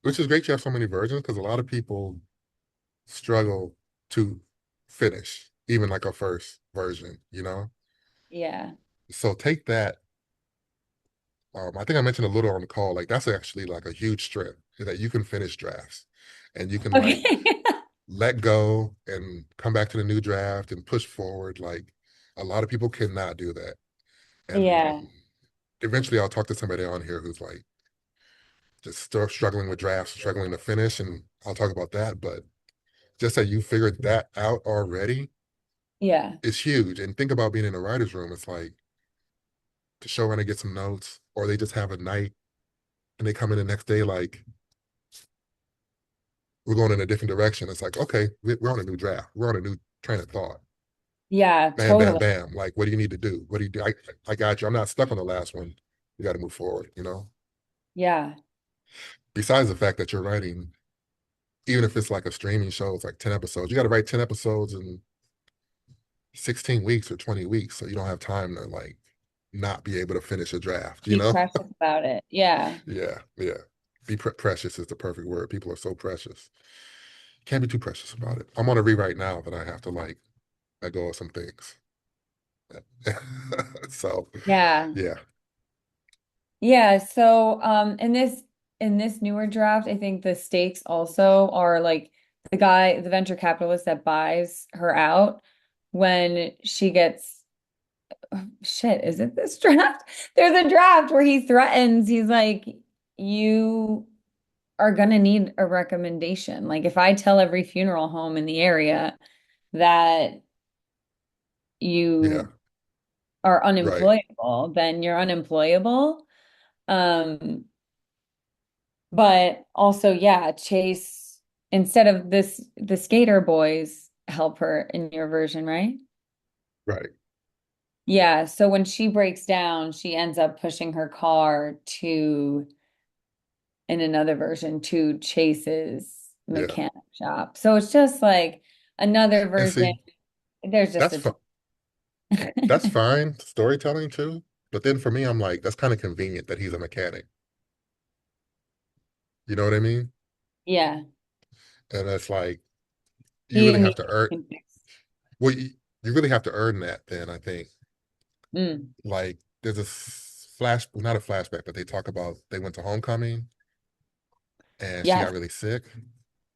A: which is great you have so many versions because a lot of people struggle to finish, even like a first version.
B: yeah.
A: So take that. I think I mentioned a little on the call, like that's actually like a huge strength is that you can finish drafts and you can like
B: Okay.
A: let go and come back to the new draft and push forward. Like a lot of people cannot do that. And
B: Yeah.
A: eventually I'll talk to somebody on here who's like just still struggling with drafts, struggling to finish, and I'll talk about that. But just that you figured that out already
B: Yeah.
A: is huge. And think about being in a writer's room. It's like the showrunner gets some notes, or they just have a night and they come in the next day like, we're going in a different direction. It's like, okay, we're on a new draft. We're on a new train of thought.
B: Yeah,
A: Bam, bam,
B: totally.
A: bam. Like, what do you need to do? What do you do? I got you. I'm not stuck on the last one. You got to move forward.
B: Yeah.
A: Besides the fact that you're writing, even if it's like a streaming show, it's like 10 episodes. You got to write 10 episodes in 16 weeks or 20 weeks. So you don't have time to like not be able to finish a draft, you
B: Be
A: know?
B: precious about it. Yeah.
A: Yeah, yeah. Be precious is the perfect word. People are so precious. Can't be too precious about it. I'm on a rewrite now that I have to like let go of some things. So,
B: Yeah.
A: yeah,
B: Yeah, so in this newer draft, I think the stakes also are like the venture capitalist that buys her out when she gets shit, is it this draft? There's a draft where he threatens, he's like, you are gonna need a recommendation. Like if I tell every funeral home in the area that
A: yeah,
B: you are
A: right,
B: unemployable, then you're unemployable. Um But also, yeah, Chase, instead of the skater boys help her in your version, right?
A: right.
B: Yeah, so when she breaks down, she ends up pushing her car to, in another version, to Chase's
A: Yeah.
B: mechanic shop. So it's just like another
A: And
B: version.
A: see,
B: There's just
A: that's
B: a ton.
A: fi- that's fine, storytelling too. But then for me, I'm like, that's kind of convenient that he's a mechanic. You know what I mean?
B: Yeah,
A: And it's like you
B: he
A: really have to
B: immediately
A: earn.
B: can fix.
A: Well, you really have to earn that. Then I think
B: Mm,
A: like there's a not a flashback, but they talk about they went to homecoming and she got
B: yes.
A: really sick,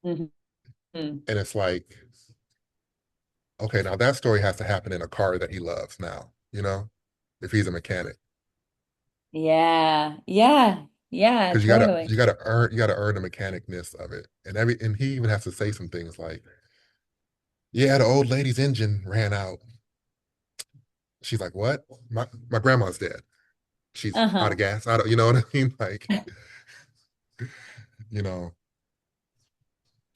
B: Mhm.
A: and it's like Okay, now that story has to happen in a car that he loves now, if he's a mechanic.
B: Yeah. Yeah. Yeah,
A: Because you gotta
B: totally.
A: you gotta earn the mechanicness of it. And he even has to say some things like, yeah, the old lady's engine ran out. She's like, what? My grandma's dead. She's out
B: Uh-huh.
A: of gas. I don't, you know what I mean? Like, you know,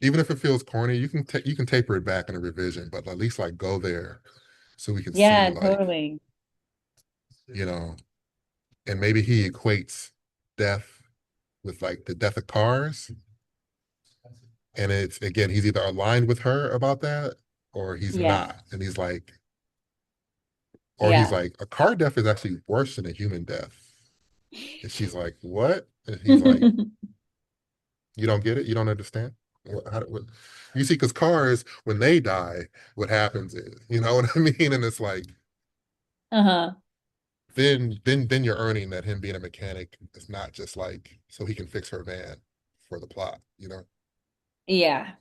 A: even if it feels corny, you can taper it back in a revision, but at least like go there so we can see
B: Yeah,
A: like,
B: totally.
A: you know, and maybe he equates death with like the death of cars. And it's again, he's either aligned with her about that or he's
B: Yeah.
A: not. And he's
B: Yeah.
A: like, a car death is actually worse than a human death. And she's like, what? And he's like, you don't get it? You don't understand? You see, because cars, when they die, what happens is, you know what I mean? And it's like,
B: Uh-huh.
A: then you're earning that him being a mechanic is not just like so he can fix her van for the plot.
B: Yeah.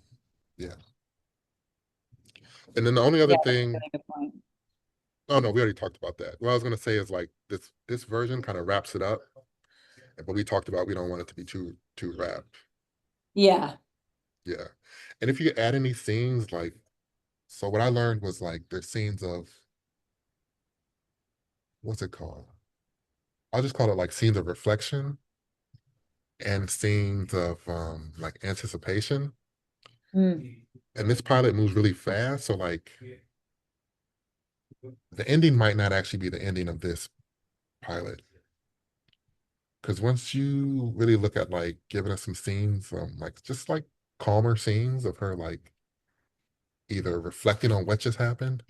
A: Yeah. And then the only
B: Yeah,
A: other
B: that's a
A: thing,
B: really good point.
A: oh no, we already talked about that. What I was gonna say is like this version kind of wraps it up, but we talked about we don't want it to be too wrapped.
B: Yeah.
A: Yeah. And if you add any scenes, like, so what I learned was like there's scenes of what's it called? I'll just call it like scenes of reflection and scenes of like anticipation.
B: Mm.
A: And this pilot moves really fast, so like the ending might not actually be the ending of this pilot. Because once you really look at like giving us some scenes, like just like calmer scenes of her like either reflecting on what just happened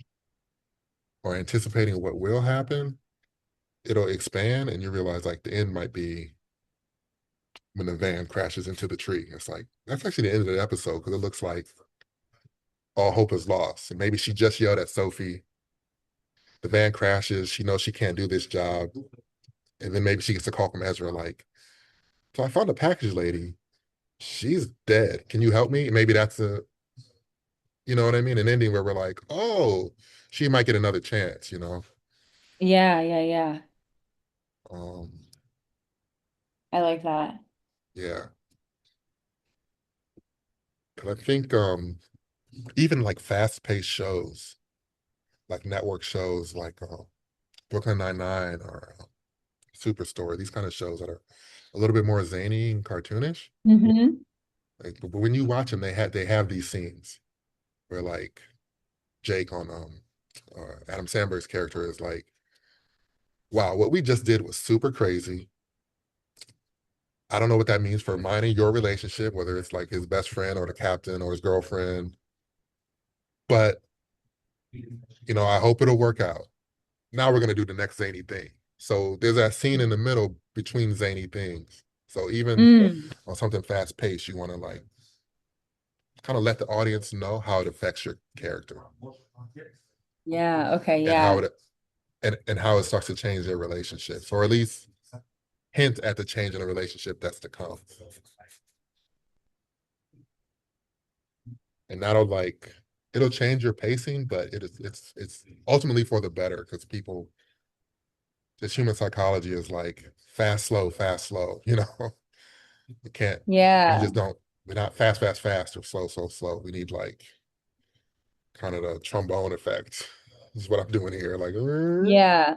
A: or anticipating what will happen, it'll expand and you realize like the end might be when the van crashes into the tree. It's like that's actually the end of the episode because it looks like all hope is lost. And maybe she just yelled at Sophie. The van crashes. She knows she can't do this job. And then maybe she gets a call from Ezra like, so I found a package lady. She's dead. Can you help me? Maybe that's you know what I mean? An ending where we're like, oh, she might get another chance.
B: Yeah, yeah, yeah.
A: Um,
B: I like that.
A: yeah. Cause I think even like fast-paced shows, like network shows like Brooklyn Nine-Nine or Superstore, these kind of shows that are a little bit more zany and cartoonish.
B: Hmm.
A: Like, but when you watch them, they have these scenes where like Jake on Adam Sandberg's character is like, wow, what we just did was super crazy. I don't know what that means for mine and your relationship, whether it's like his best friend or the captain or his girlfriend, but I hope it'll work out. Now we're gonna do the next zany thing. So there's that scene in the middle between zany things. So even
B: Mm.
A: on something fast paced, you want to like kind of let the audience know how it affects your character
B: Yeah, okay,
A: and how
B: yeah.
A: it and how it starts to change their relationships, or at least hint at the change in a relationship that's to come. And that'll like it'll change your pacing, but it's ultimately for the better because people this human psychology is like fast, slow. You can't we
B: Yeah.
A: just don't we're not fast, fast, fast or slow, slow, slow. We need like kind of the trombone effect. This is what I'm doing here. Like,
B: Yeah.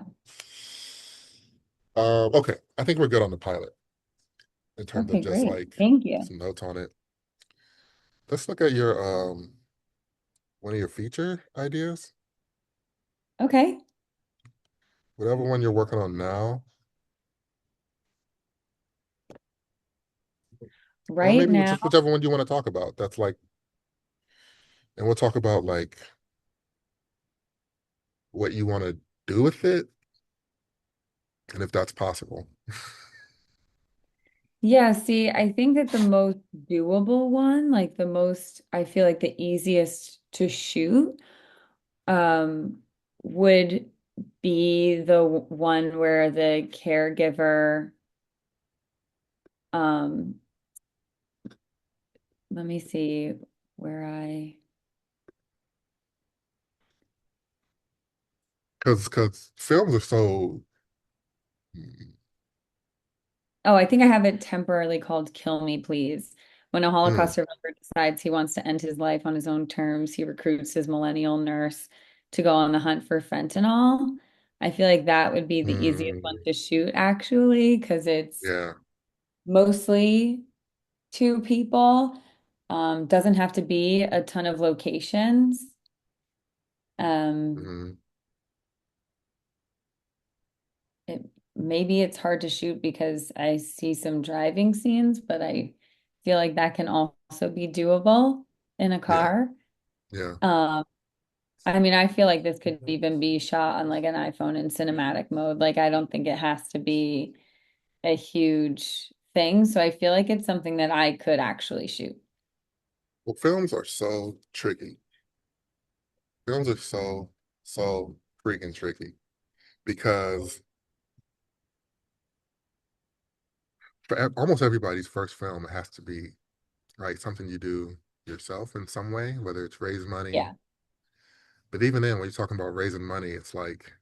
A: okay. I think we're good on the pilot in terms of
B: Okay,
A: just
B: great.
A: like
B: Thank you.
A: some notes on it. Let's look at your one of your feature ideas.
B: Okay.
A: Whatever one you're working on now. Or
B: Right
A: maybe
B: now,
A: just whichever one you want to talk about. That's like, and we'll talk about like what you want to do with it and if that's possible.
B: yeah, see, I think that the most doable one, like the most, I feel like the easiest to shoot, um, would be the one where the caregiver, um, let me see where I,
A: because films are so
B: Oh, I think I have it temporarily called Kill Me, Please. When a
A: mm,
B: Holocaust survivor decides he wants to end his life on his own terms, he recruits his millennial nurse to go on the hunt for fentanyl. I feel like that would be the easiest one
A: mm,
B: to shoot, actually, because it's
A: yeah.
B: mostly two people. Doesn't have to be a ton of locations. Um,
A: Mm,
B: it maybe it's hard to shoot because I see some driving scenes, but I feel like that can also be doable in a
A: yeah.
B: car.
A: Yeah.
B: Um, I mean, I feel like this could even be shot on like an iPhone in cinematic mode. Like, I don't think it has to be a huge thing. So I feel like it's something that I could actually shoot.
A: Well, films are so tricky. Films are so freaking tricky because for almost everybody's first film, it has to be right something you do yourself in some way, whether it's raise money.
B: Yeah.
A: But even then, when you're talking about raising money, it's like,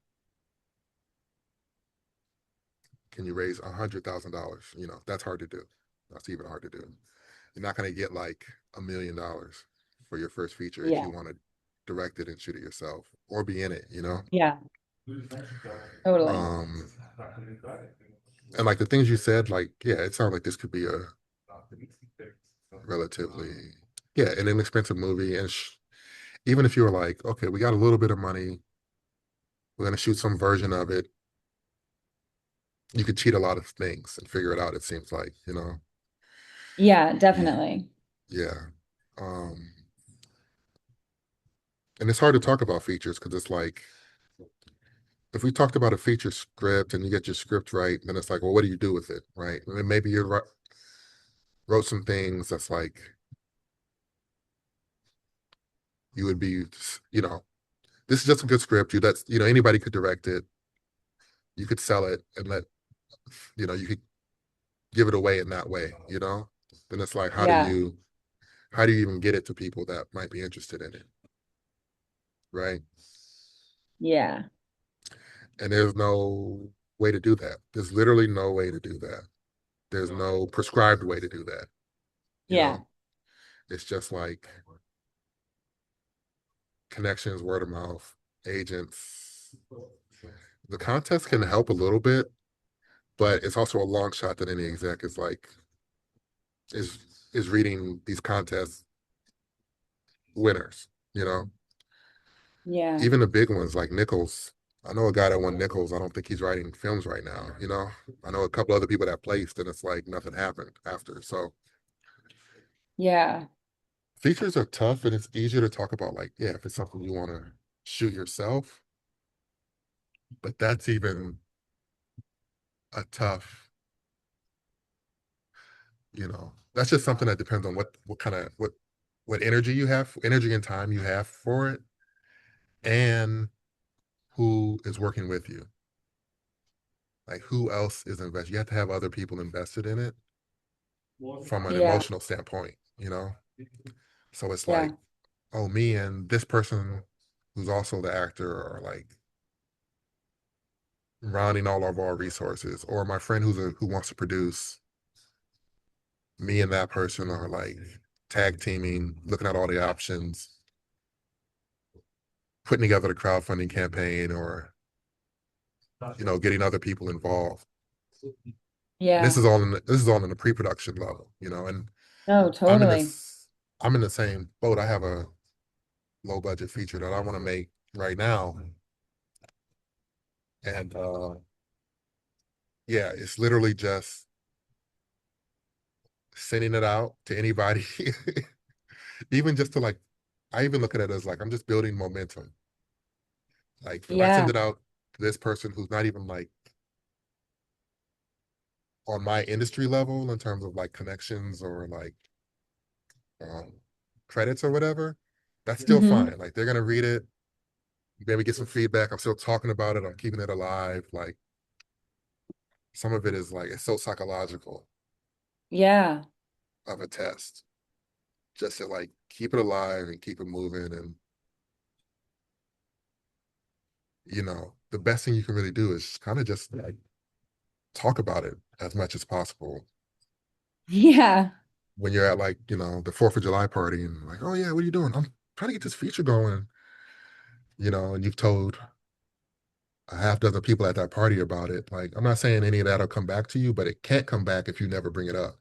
A: can you raise $100,000? You know, that's hard to do. That's even hard to do. You're not going to get like $1 million for your first feature if
B: Yeah.
A: you want to direct it and shoot it yourself or be in it, you know?
B: Yeah. Totally.
A: Um, and like the things you said, like, yeah, it sounds like this could be a relatively, yeah, an inexpensive movie. And even if you were like, okay, we got a little bit of money, we're going to shoot some version of it, you could cheat a lot of things and figure it out, it seems like, you know?
B: Yeah,
A: You,
B: definitely.
A: yeah. Um, and it's hard to talk about features because it's like, if we talked about a feature script and you get your script right, then it's like, well, what do you do with it, right? And then maybe you wrote some things that's like you would be, you know, this is just a good script. You that's you know anybody could direct it. You could sell it and let you could give it away in that way. You know, then it's like
B: Yeah.
A: how do you even get it to people that might be interested in it, right?
B: Yeah.
A: And there's no way to do that. There's literally no way to do that. There's no prescribed way to do that. You
B: Yeah.
A: know, it's just like connections, word of mouth, agents. The contest can help a little bit, but it's also a long shot that any exec is is reading these contest winners. You know,
B: Yeah.
A: even the big ones like Nichols. I know a guy that won Nichols. I don't think he's writing films right now. You know, I know a couple other people that placed, and it's like nothing happened after. So
B: Yeah.
A: features are tough, and it's easier to talk about like yeah, if it's something you want to shoot yourself, but that's even a tough that's just something that depends on what kind of what energy you have, energy and time you have for it, and who is working with you. Like who else is invested? You have to have other people invested in it from an
B: Yeah.
A: emotional standpoint, you know? So it's
B: Yeah.
A: like, oh, me and this person who's also the actor are like rounding all of our resources, or my friend who wants to produce, me and that person are like tag teaming, looking at all the options, putting together the crowdfunding campaign, or getting other people involved. And
B: Yeah.
A: this is all in the pre-production level, and
B: No,
A: I'm in
B: totally.
A: this I'm in the same boat. I have a low budget feature that I want to make right now. And yeah, it's literally just sending it out to anybody. Even just to like I even look at it as like I'm just building momentum. Like if I send
B: Yeah.
A: it out to this person who's not even like on my industry level in terms of like connections or like um, credits or whatever, that's still
B: Hmm.
A: fine. Like they're gonna read it, maybe get some feedback. I'm still talking about it. I'm keeping it alive. Like some of it is like it's so psychological
B: Yeah.
A: of a test, just to like keep it alive and keep it moving. And the best thing you can really do is kind of just like talk about it as much as possible.
B: Yeah,
A: When you're at like, the 4th of July party and like, oh yeah, what are you doing? I'm trying to get this feature going, and you've told a half dozen people at that party about it. Like, I'm not saying any of that'll come back to you, but it can't come back if you never bring it up,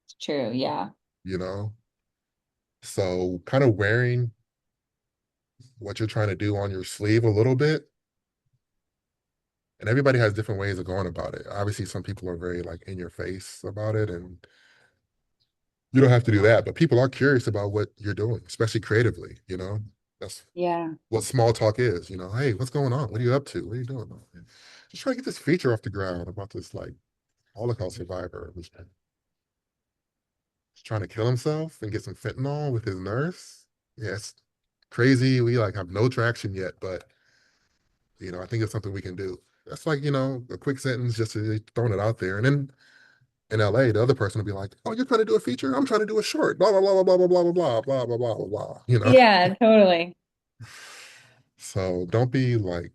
B: it's true. Yeah.
A: you know? So kind of wearing what you're trying to do on your sleeve a little bit. And everybody has different ways of going about it. Obviously, some people are very like in your face about it, and you don't have to do that. But people are curious about what you're doing, especially creatively. That's
B: Yeah.
A: what small talk is. Hey, what's going on? What are you up to? What are you doing? Just trying to get this feature off the ground about this like Holocaust survivor who's trying to kill himself and get some fentanyl with his nurse. Yeah, it's crazy. We like have no traction yet, but I think it's something we can do. That's like, a quick sentence just to throwing it out there. And then in LA, the other person will be like, "Oh, you're trying to do a feature? I'm trying to do a short, blah, blah, blah, blah, blah, blah, blah, blah, blah, blah, blah, blah, blah.
B: Yeah, totally.
A: So don't be like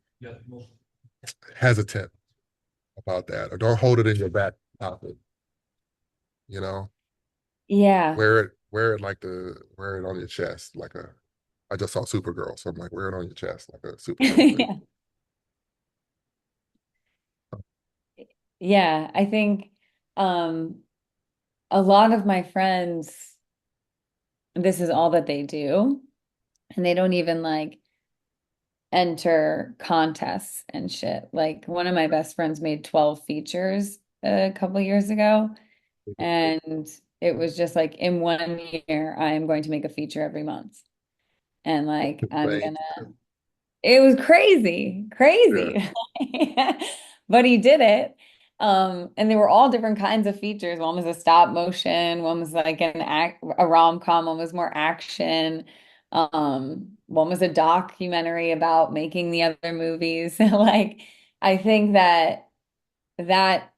A: hesitant about that, or don't hold it in your back pocket, you know.
B: Yeah.
A: Wear it on your chest like a I just saw Supergirl, so I'm like, wear it on your chest like a Supergirl thing.
B: Yeah. Yeah, I think um a lot of my friends, this is all that they do, and they don't even like enter contests and shit. Like one of my best friends made 12 features a couple years ago, and it was just like in 1 year, I am going to make a feature every month. And like I'm
A: Thing.
B: gonna it was crazy,
A: Yeah,
B: crazy. But he did it. And they were all different kinds of features. One was a stop motion, one was like a rom-com, one was more action. One was a documentary about making the other movies. Like, I think that that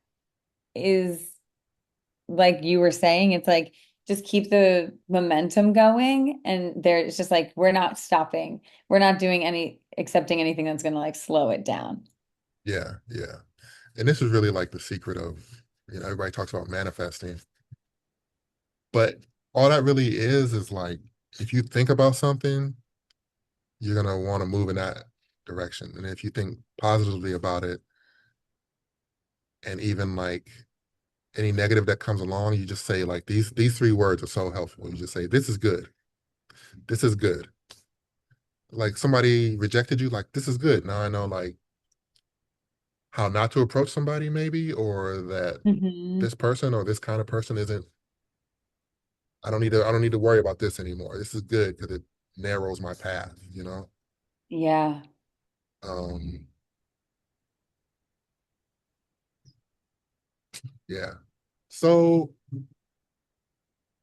B: is like you were saying, it's like just keep the momentum going. And it's just like we're not stopping. We're not doing accepting anything that's gonna like slow it down.
A: yeah, yeah. And this is really like the secret of, everybody talks about manifesting, but all that really is like if you think about something, you're gonna want to move in that direction. And if you think positively about it, and even like any negative that comes along, you just say like these three words are so helpful. You just say, this is good. This is good. Like somebody rejected you, like this is good. Now I know like how not to approach somebody maybe, or that
B: Hmm.
A: this person or this kind of person isn't I don't need to worry about this anymore. This is good because it narrows my path.
B: Yeah.
A: Um, yeah. So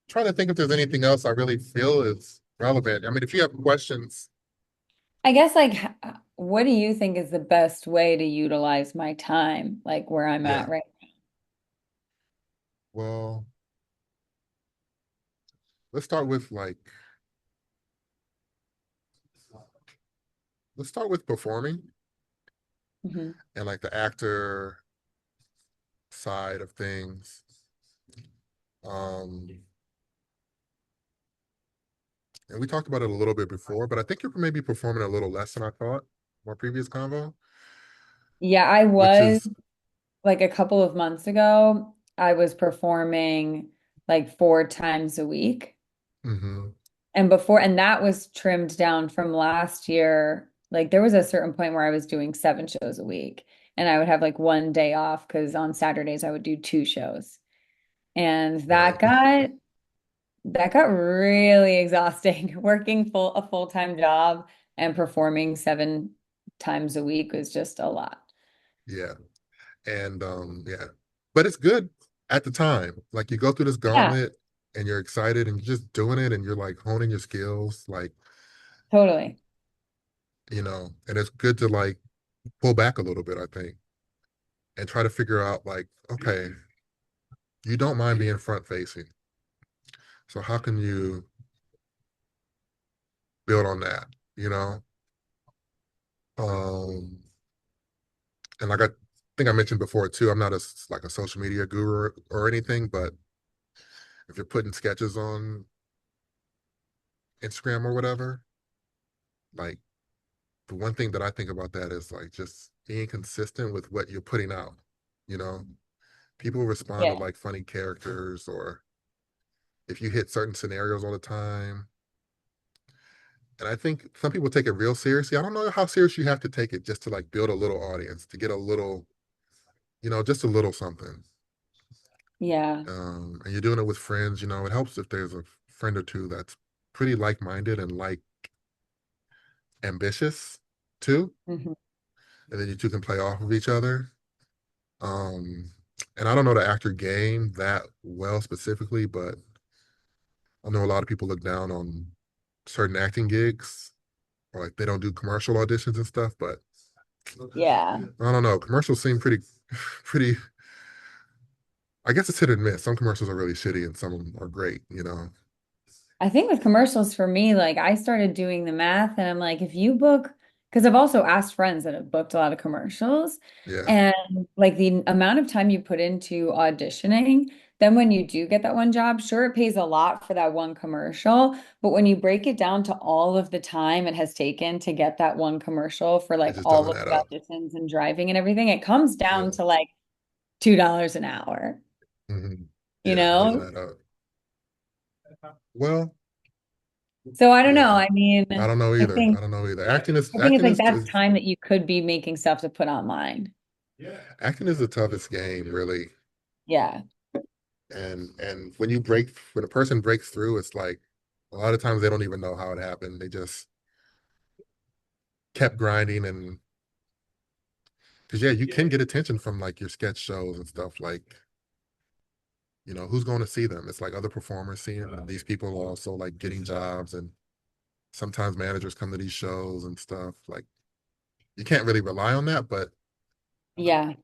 A: trying to think if there's anything else I really feel is relevant. I mean, if you have questions,
B: I guess like what do you think is the best way to utilize my time, like where I'm
A: yeah.
B: at right
A: Well, let's start with performing
B: now? Hmm.
A: and like the actor side of things. Um, and we talked about it a little bit before, but I think you're maybe performing a little less than I thought in our previous convo,
B: Yeah, I
A: which
B: was
A: is
B: like a couple of months ago, I was performing like 4 times a week.
A: mhm,
B: And that was trimmed down from last year. Like there was a certain point where I was doing 7 shows a week and I would have like one day off because on Saturdays I would do 2 shows. And
A: right.
B: that got really exhausting. Working a full-time job and performing 7 times a week was just a lot.
A: Yeah. And yeah. But it's good at the time. Like you go through this
B: Yeah,
A: gauntlet and you're excited and you're just doing it and you're like honing your skills, like,
B: totally.
A: and it's good to like pull back a little bit, I think, and try to figure out like, okay, you don't mind being front facing. So how can you build on that? You know? Um, and like I think I mentioned before too, I'm not like a social media guru or anything, but if you're putting sketches on Instagram or whatever, like the one thing that I think about that is like just being consistent with what you're putting out. You know, people respond to
B: Yeah.
A: like funny characters or if you hit certain scenarios all the time. And I think some people take it real seriously. I don't know how serious you have to take it just to like build a little audience, to get a little, just a little something.
B: Yeah.
A: And you're doing it with friends, it helps if there's a friend or two that's pretty like-minded and like ambitious too.
B: Mhm.
A: And then you two can play off of each other. Um, and I don't know the actor game that well specifically, but I know a lot of people look down on certain acting gigs, or like they don't do commercial auditions and stuff. But
B: Yeah.
A: I don't know. Commercials seem pretty, pretty. I guess it's hit and miss. Some commercials are really shitty, and some of them are great.
B: I think with commercials for me, like I started doing the math and I'm like, if you book, because I've also asked friends that have booked a lot of commercials,
A: Yeah,
B: and like the amount of time you put into auditioning, then when you do get that one job, sure, it pays a lot for that one commercial, but when you break it down to all of the time it has taken to get that one commercial for
A: it
B: like
A: just
B: all
A: doesn't
B: of
A: add
B: the
A: up.
B: auditions and driving and everything, it comes
A: Yeah,
B: down to like $2 an hour, you
A: yeah, it doesn't
B: know?
A: add up. Well,
B: So I don't know.
A: yeah,
B: I mean,
A: I don't know
B: I
A: either. I
B: think
A: don't know either. Acting is
B: I think it's
A: acting
B: like
A: is,
B: that's
A: is
B: time that you could be making stuff to put online.
A: acting is the toughest game, really.
B: Yeah.
A: And when a person breaks through, it's like a lot of times they don't even know how it happened. They just kept grinding and because yeah, you can get attention from like your sketch shows and stuff like, who's going to see them? It's like other performers seeing them. And these people are also like getting jobs and sometimes managers come to these shows and stuff. Like you can't really rely on that,
B: Yeah.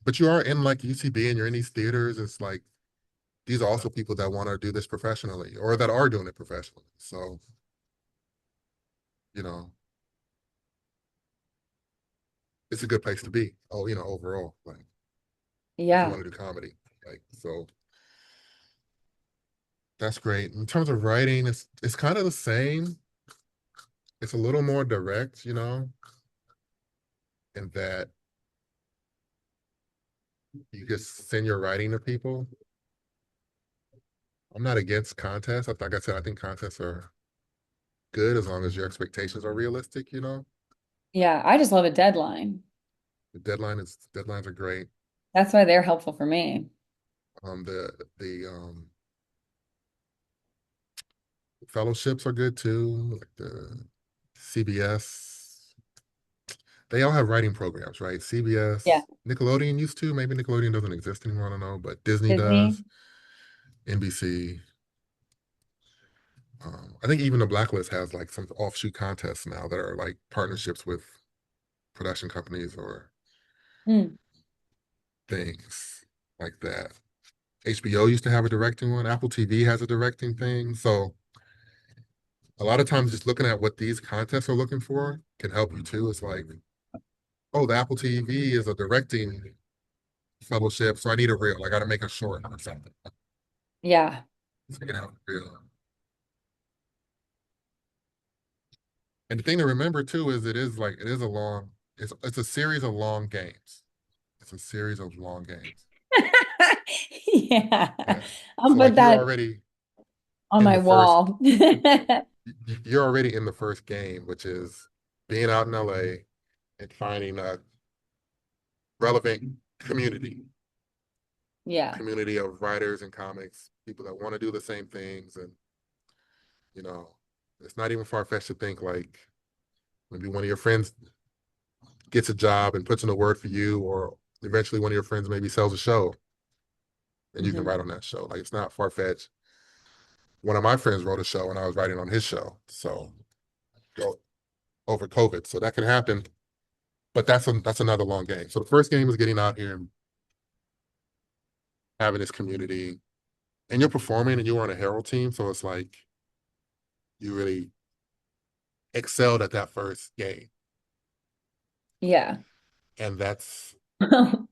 A: but you are in like UCB and you're in these theaters. It's like these are also people that want to do this professionally or that are doing it professionally. So, you know, it's a good place to be. Oh, overall, like if you
B: Yeah.
A: want to do comedy, like so that's great. In terms of writing, it's kind of the same. It's a little more direct, in that you just send your writing to people. I'm not against contests. Like I said, I think contests are good as long as your expectations are realistic.
B: Yeah. I just love a deadline.
A: Deadlines are great.
B: That's why they're helpful for me.
A: The fellowships are good too. Like the CBS, they all have writing programs, right?
B: Yeah.
A: CBS, Nickelodeon used to. Maybe Nickelodeon doesn't exist anymore. I don't know, but Disney
B: Disney.
A: does. NBC. I think even the Blacklist has like some offshoot contests now that are like partnerships with production companies or
B: Hmm.
A: things like that. HBO used to have a directing one. Apple TV has a directing thing. So a lot of times just looking at what these contests are looking for can help you too. It's like, oh, the Apple TV is a directing fellowship, so I need a reel. I got to make a short or something.
B: Yeah.
A: So you can have a reel. And the thing to remember too is it's a series of long games. It's a series of long games.
B: Yeah.
A: Yeah.
B: I'll
A: So
B: put
A: like you're
B: that
A: already
B: on
A: in
B: my
A: the first
B: wall.
A: you're already in the first game, which is being out in LA and finding a relevant
B: Yeah.
A: community of writers and comics, people that want to do the same things. And, you know, it's not even far-fetched to think like maybe one of your friends gets a job and puts in a word for you, or eventually one of your friends maybe sells a show and you can
B: Hmm.
A: write on that show. Like it's not far-fetched. One of my friends wrote a show and I was writing on his show. So over COVID. So that can happen. But that's another long game. So the first game is getting out here and having this community. And you're performing and you were on a Herald team. So it's like you really excelled at that first game.
B: Yeah.
A: And that's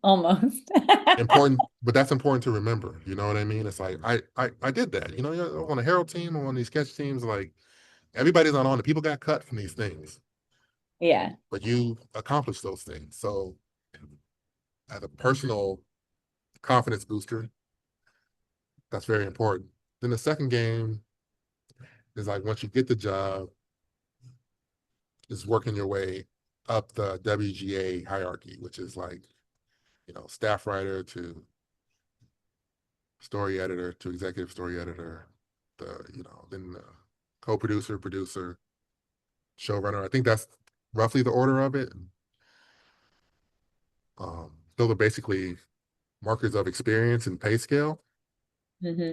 B: Almost.
A: important, but that's important to remember. You know what I mean? It's like I did that. You know, you're on a Herald team or on these sketch teams, like everybody's not on it. People got cut from these things,
B: Yeah.
A: but you accomplished those things. So as a personal confidence booster, that's very important. Then the second game is like once you get the job, is working your way up the WGA hierarchy, which is like, staff writer to story editor to executive story editor, then co-producer, producer, showrunner. I think that's roughly the order of it. Those are basically markers of experience and pay scale.
B: Hmm.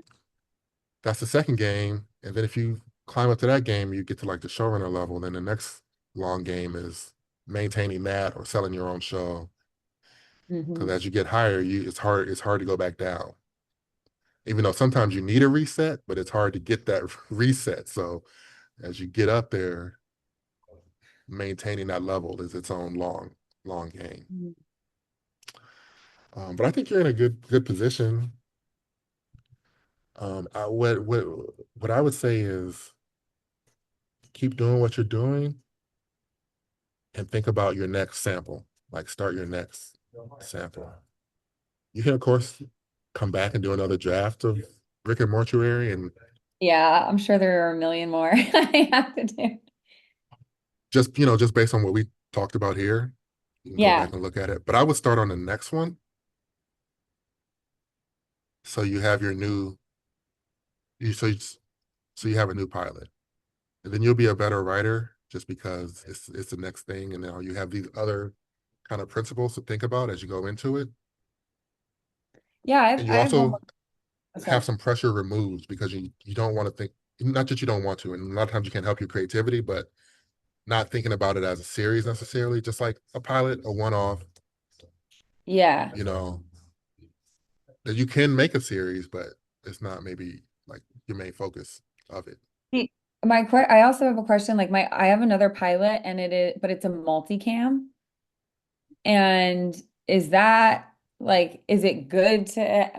A: That's the second game. And then if you climb up to that game, you get to like the showrunner level. Then the next long game is maintaining that or selling your own show. Because
B: Hmm.
A: as you get higher, it's hard to go back down. Even though sometimes you need a reset, but it's hard to get that reset. So as you get up there, maintaining that level is its own long game. But I think you're in a good position. What I would say is keep doing what you're doing and think about your next sample. Like start your next sample. You can of course come back and do another draft of Brick and Mortuary and
B: Yeah, I'm sure there are a million more I have to do.
A: just based on what we talked about here, you can go
B: Yeah.
A: back and look at it. But I would start on the next one so you have your new you so you have a new pilot. And then you'll be a better writer just because it's the next thing and now you have these other kind of principles to think about as you go into it.
B: Yeah,
A: And you
B: I have one
A: also
B: more. Oh,
A: have
B: sorry.
A: some pressure removed because you don't want to think, not that you don't want to, and a lot of times you can't help your creativity, but not thinking about it as a series necessarily, just like a pilot, a one-off,
B: Yeah.
A: you know, that you can make a series, but it's not maybe like your main focus of it.
B: See, I also have a question. Like I have another pilot and but it's a multicam. And is that like, is it good to,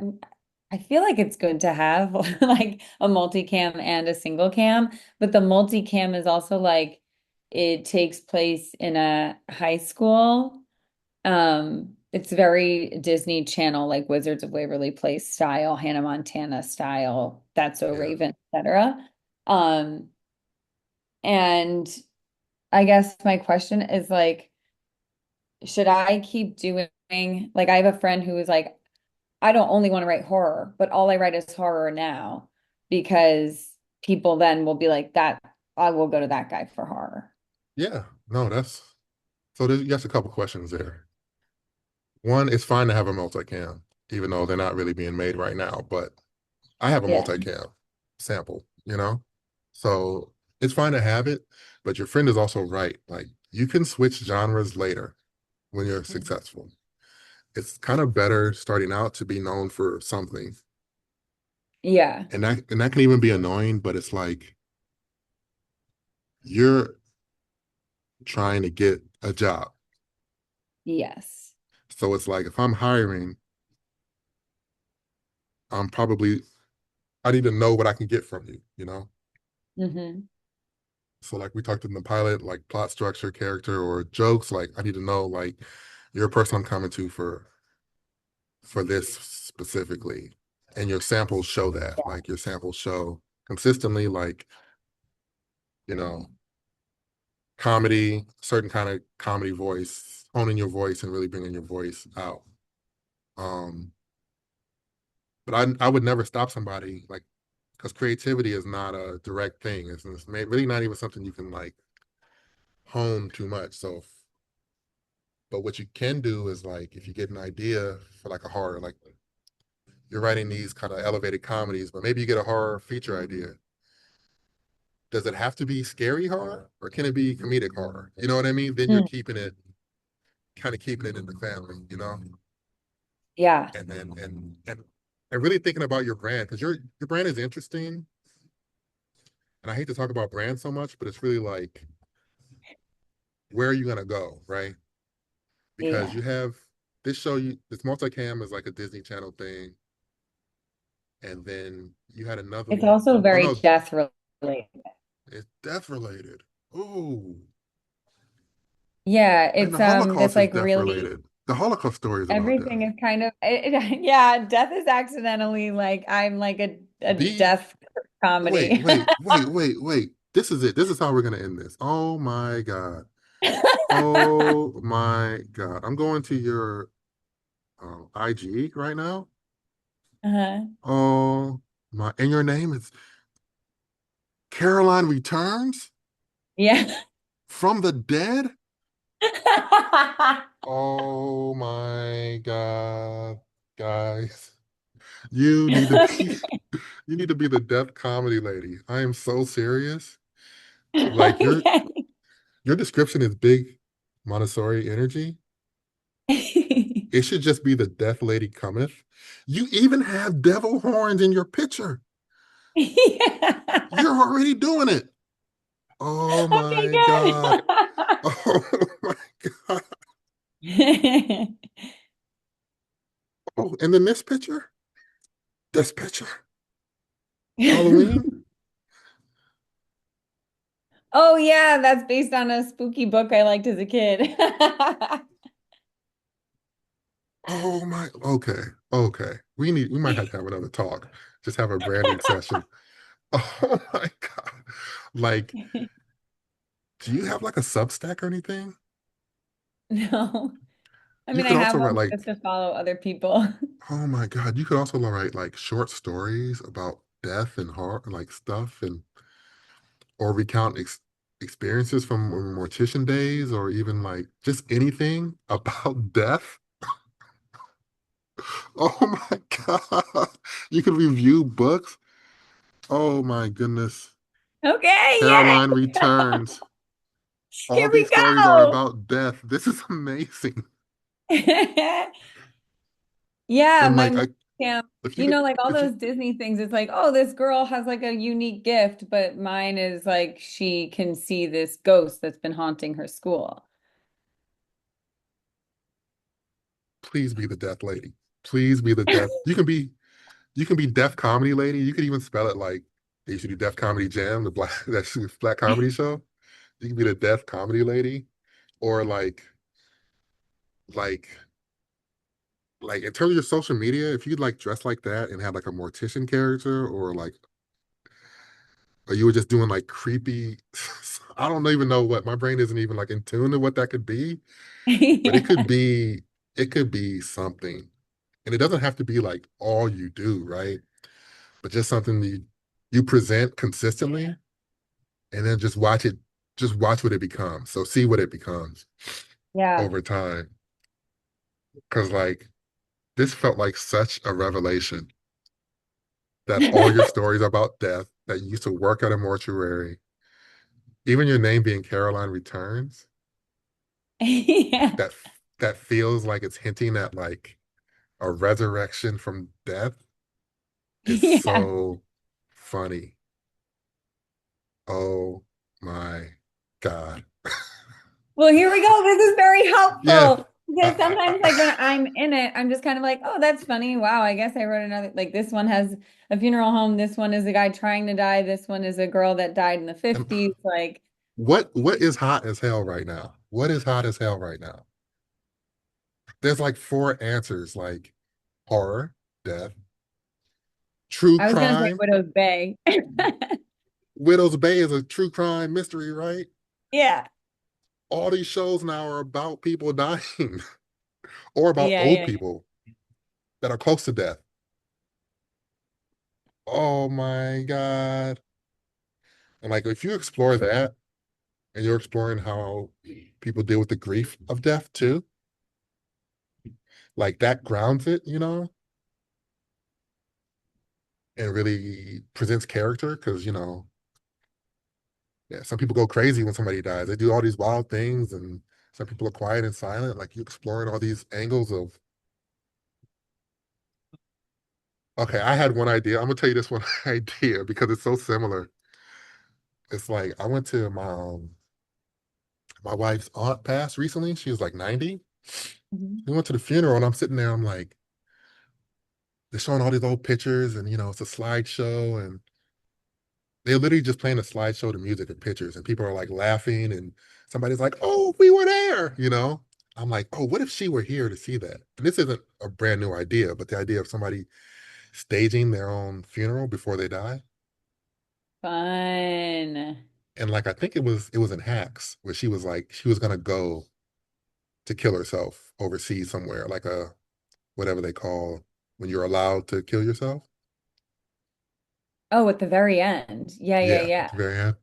B: I feel like it's good to have like a multicam and a single cam, but the multicam is also like, it takes place in a high school. It's very Disney Channel, like Wizards of Waverly Place style, Hannah Montana style, That's So
A: Yeah.
B: Raven, etc. Um, and I guess my question is like, should I keep doing like I have a friend who is like, I don't only want to write horror, but all I write is horror now because people then will be like that, I will go to that guy for horror.
A: Yeah. No, so there's yes, a couple questions there. One, it's fine to have a multicam, even though they're not really being made right now, but I have a
B: Yeah.
A: multicam sample. So it's fine to have it, but your friend is also right. Like you can switch genres later when you're successful. It's kind of better starting out to be known for something.
B: Yeah.
A: And that can even be annoying, but it's like you're trying to get a job.
B: Yes.
A: So it's like if I'm hiring, I'm probably I need to know what I can get from you.
B: Hmm.
A: So like we talked in the pilot, like plot structure, character, or jokes, like I need to know like you're a person I'm coming to for this specifically. And your samples show that. Like your samples show consistently like, you know, comedy, certain kind of comedy voice, honing your voice and really bringing your voice out. Um, but I would never stop somebody like because creativity is not a direct thing. It's really not even something you can like hone too much. But what you can do is like if you get an idea for like a horror, like you're writing these kind of elevated comedies, but maybe you get a horror feature idea. Does it have to be scary horror or can it be comedic horror? You know what I mean? Then you're keeping it in the family.
B: Yeah.
A: And then and really thinking about your brand because your brand is interesting. And I hate to talk about brand so much, but it's really like where are you gonna go, right? because
B: Yeah.
A: you have this show, you this multicam is like a Disney Channel thing, and then you had another
B: It's
A: one.
B: also
A: Oh
B: very
A: no,
B: death related.
A: it's death related. Ooh,
B: Yeah,
A: and the
B: it's this
A: Holocaust is
B: like
A: death
B: really
A: related. The Holocaust story is about
B: everything
A: death.
B: is kind of yeah, death is accidentally like I'm like a
A: Be
B: death comedy.
A: wait. This is it. This is how we're gonna end this. Oh my God. Oh my God. I'm going to your IG right now.
B: Uh-huh.
A: Oh my, and your name is Caroline Returns
B: Yeah.
A: from the dead? Oh my God, guys. You need to be you need to be the death comedy lady. I am so serious. Like
B: Okay.
A: your description is big Montessori energy. It should just be the death lady cometh. You even have devil horns in your picture.
B: Yeah.
A: You're already doing it. Oh
B: Okay,
A: my God.
B: good.
A: Oh my God. Oh, and then this picture, Halloween.
B: Oh yeah, that's based on a spooky book I liked as a kid.
A: Oh my, okay, okay. We might have to have another talk. Just have a branding session. Oh my God. Like, do you have like a Substack or anything?
B: No. I
A: You
B: mean, I
A: could
B: have
A: also write
B: one
A: like,
B: just to follow other people.
A: oh my God, you could also write like short stories about death and heart, like stuff, and or recount experiences from mortician days, or even like just anything about death. Oh my God. You could review books. Oh my goodness.
B: Okay,
A: Caroline
B: yay.
A: returns. All
B: Here
A: these
B: we
A: stories are
B: go.
A: about death. This is amazing.
B: Yeah,
A: And
B: my
A: like
B: mom,
A: I
B: yeah,
A: if you
B: you
A: could
B: know, like all
A: if you
B: those Disney things, it's like, oh, this girl has like a unique gift, but mine is like she can see this ghost that's been haunting her school.
A: please be the death lady. Please be the death. You can be deaf comedy lady. You could even spell it like they used to do Deaf Comedy Jam, the black comedy show. You can be the deaf comedy lady. Or like like in terms of your social media, if you'd like dress like that and have like a mortician character, or you were just doing like creepy, I don't even know what, my brain isn't even like in tune to what that could be, but
B: Yeah.
A: it could be something. And it doesn't have to be like all you do, right? But just something you present consistently, and then just watch what it becomes. So see what it becomes
B: Yeah.
A: over time. Cause like this felt like such a revelation that all your stories about death, that you used to work at a mortuary, even your name being Caroline Returns,
B: Yeah.
A: that that feels like it's hinting at like a resurrection from death is
B: Yeah.
A: so funny. Oh my God.
B: Well, here we go. This is very
A: Yeah.
B: helpful because sometimes, like when
A: I,
B: I'm in it, I'm just kind of like, oh, that's funny. Wow, I guess I wrote another. Like this one has a funeral home. This one is a guy trying to die. This one is a girl that died in the
A: am-
B: 50s. Like,
A: what is hot as hell right now? What is hot as hell right now? There's like four answers, like horror, death, true
B: I was gonna say
A: crime.
B: Widow's Bay.
A: Widow's Bay is a true crime mystery, right?
B: Yeah.
A: All these shows now are about people dying or about
B: Yeah,
A: old
B: yeah,
A: people that are close to death. Oh my God. And like if you explore that and you're exploring how people deal with the grief of death too, like that grounds it, and really presents character because, yeah, some people go crazy when somebody dies. They do all these wild things, and some people are quiet and silent. Like you exploring all these angles of, okay, I had one idea. I'm gonna tell you this one idea because it's so similar. It's like I went to my wife's aunt passed recently. She was like 90.
B: Mhm.
A: We went to the funeral and I'm sitting there, I'm like, they're showing all these old pictures and it's a slideshow and they're literally just playing a slideshow to music and pictures and people are like laughing and somebody's like, oh, we were there. I'm like, oh, what if she were here to see that? And this isn't a brand new idea, but the idea of somebody staging their own funeral before they die.
B: Fun.
A: And like I think it was in Hacks where she was like she was gonna go to kill herself overseas somewhere, like a whatever they call when you're allowed to kill yourself.
B: Oh, at the very end. Yeah, yeah,
A: Yeah, at
B: yeah.
A: the very end.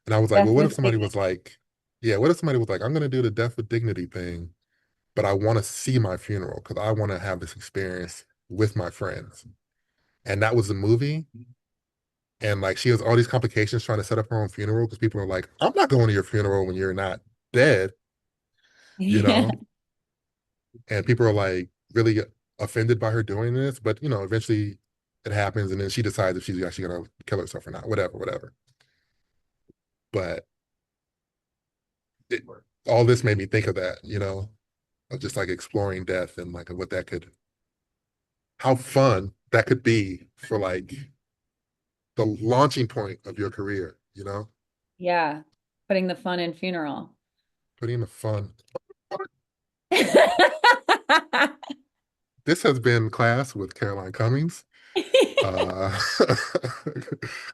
A: And I was like, well,
B: Death
A: what
B: with
A: if somebody
B: dignity.
A: was like, yeah, what if somebody was like, I'm gonna do the death with dignity thing, but I want to see my funeral because I want to have this experience with my friends. And that was the movie. And like she has all these complications trying to set up her own funeral because people are like, I'm not going to your funeral when you're not dead, you
B: Yeah.
A: know? And people are like really offended by her doing this, but eventually it happens, and then she decides if she's actually gonna kill herself or not, whatever, whatever. But it, all this made me think of that, of just like exploring death and like what that could, how fun that could be for like the launching point of your career,
B: Yeah. Putting the fun in funeral.
A: putting the fun. This has been Class with Caroline Cummings. Uh,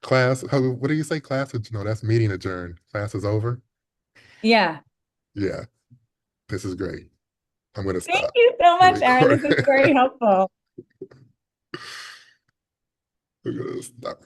A: class, what do you say? Class? No, that's meeting adjourned. Class is over.
B: Yeah.
A: Yeah, this is great. I'm going to
B: Thank
A: stop
B: you so
A: the
B: much, Aaron. This
A: recording.
B: was very helpful.
A: I'm going to stop.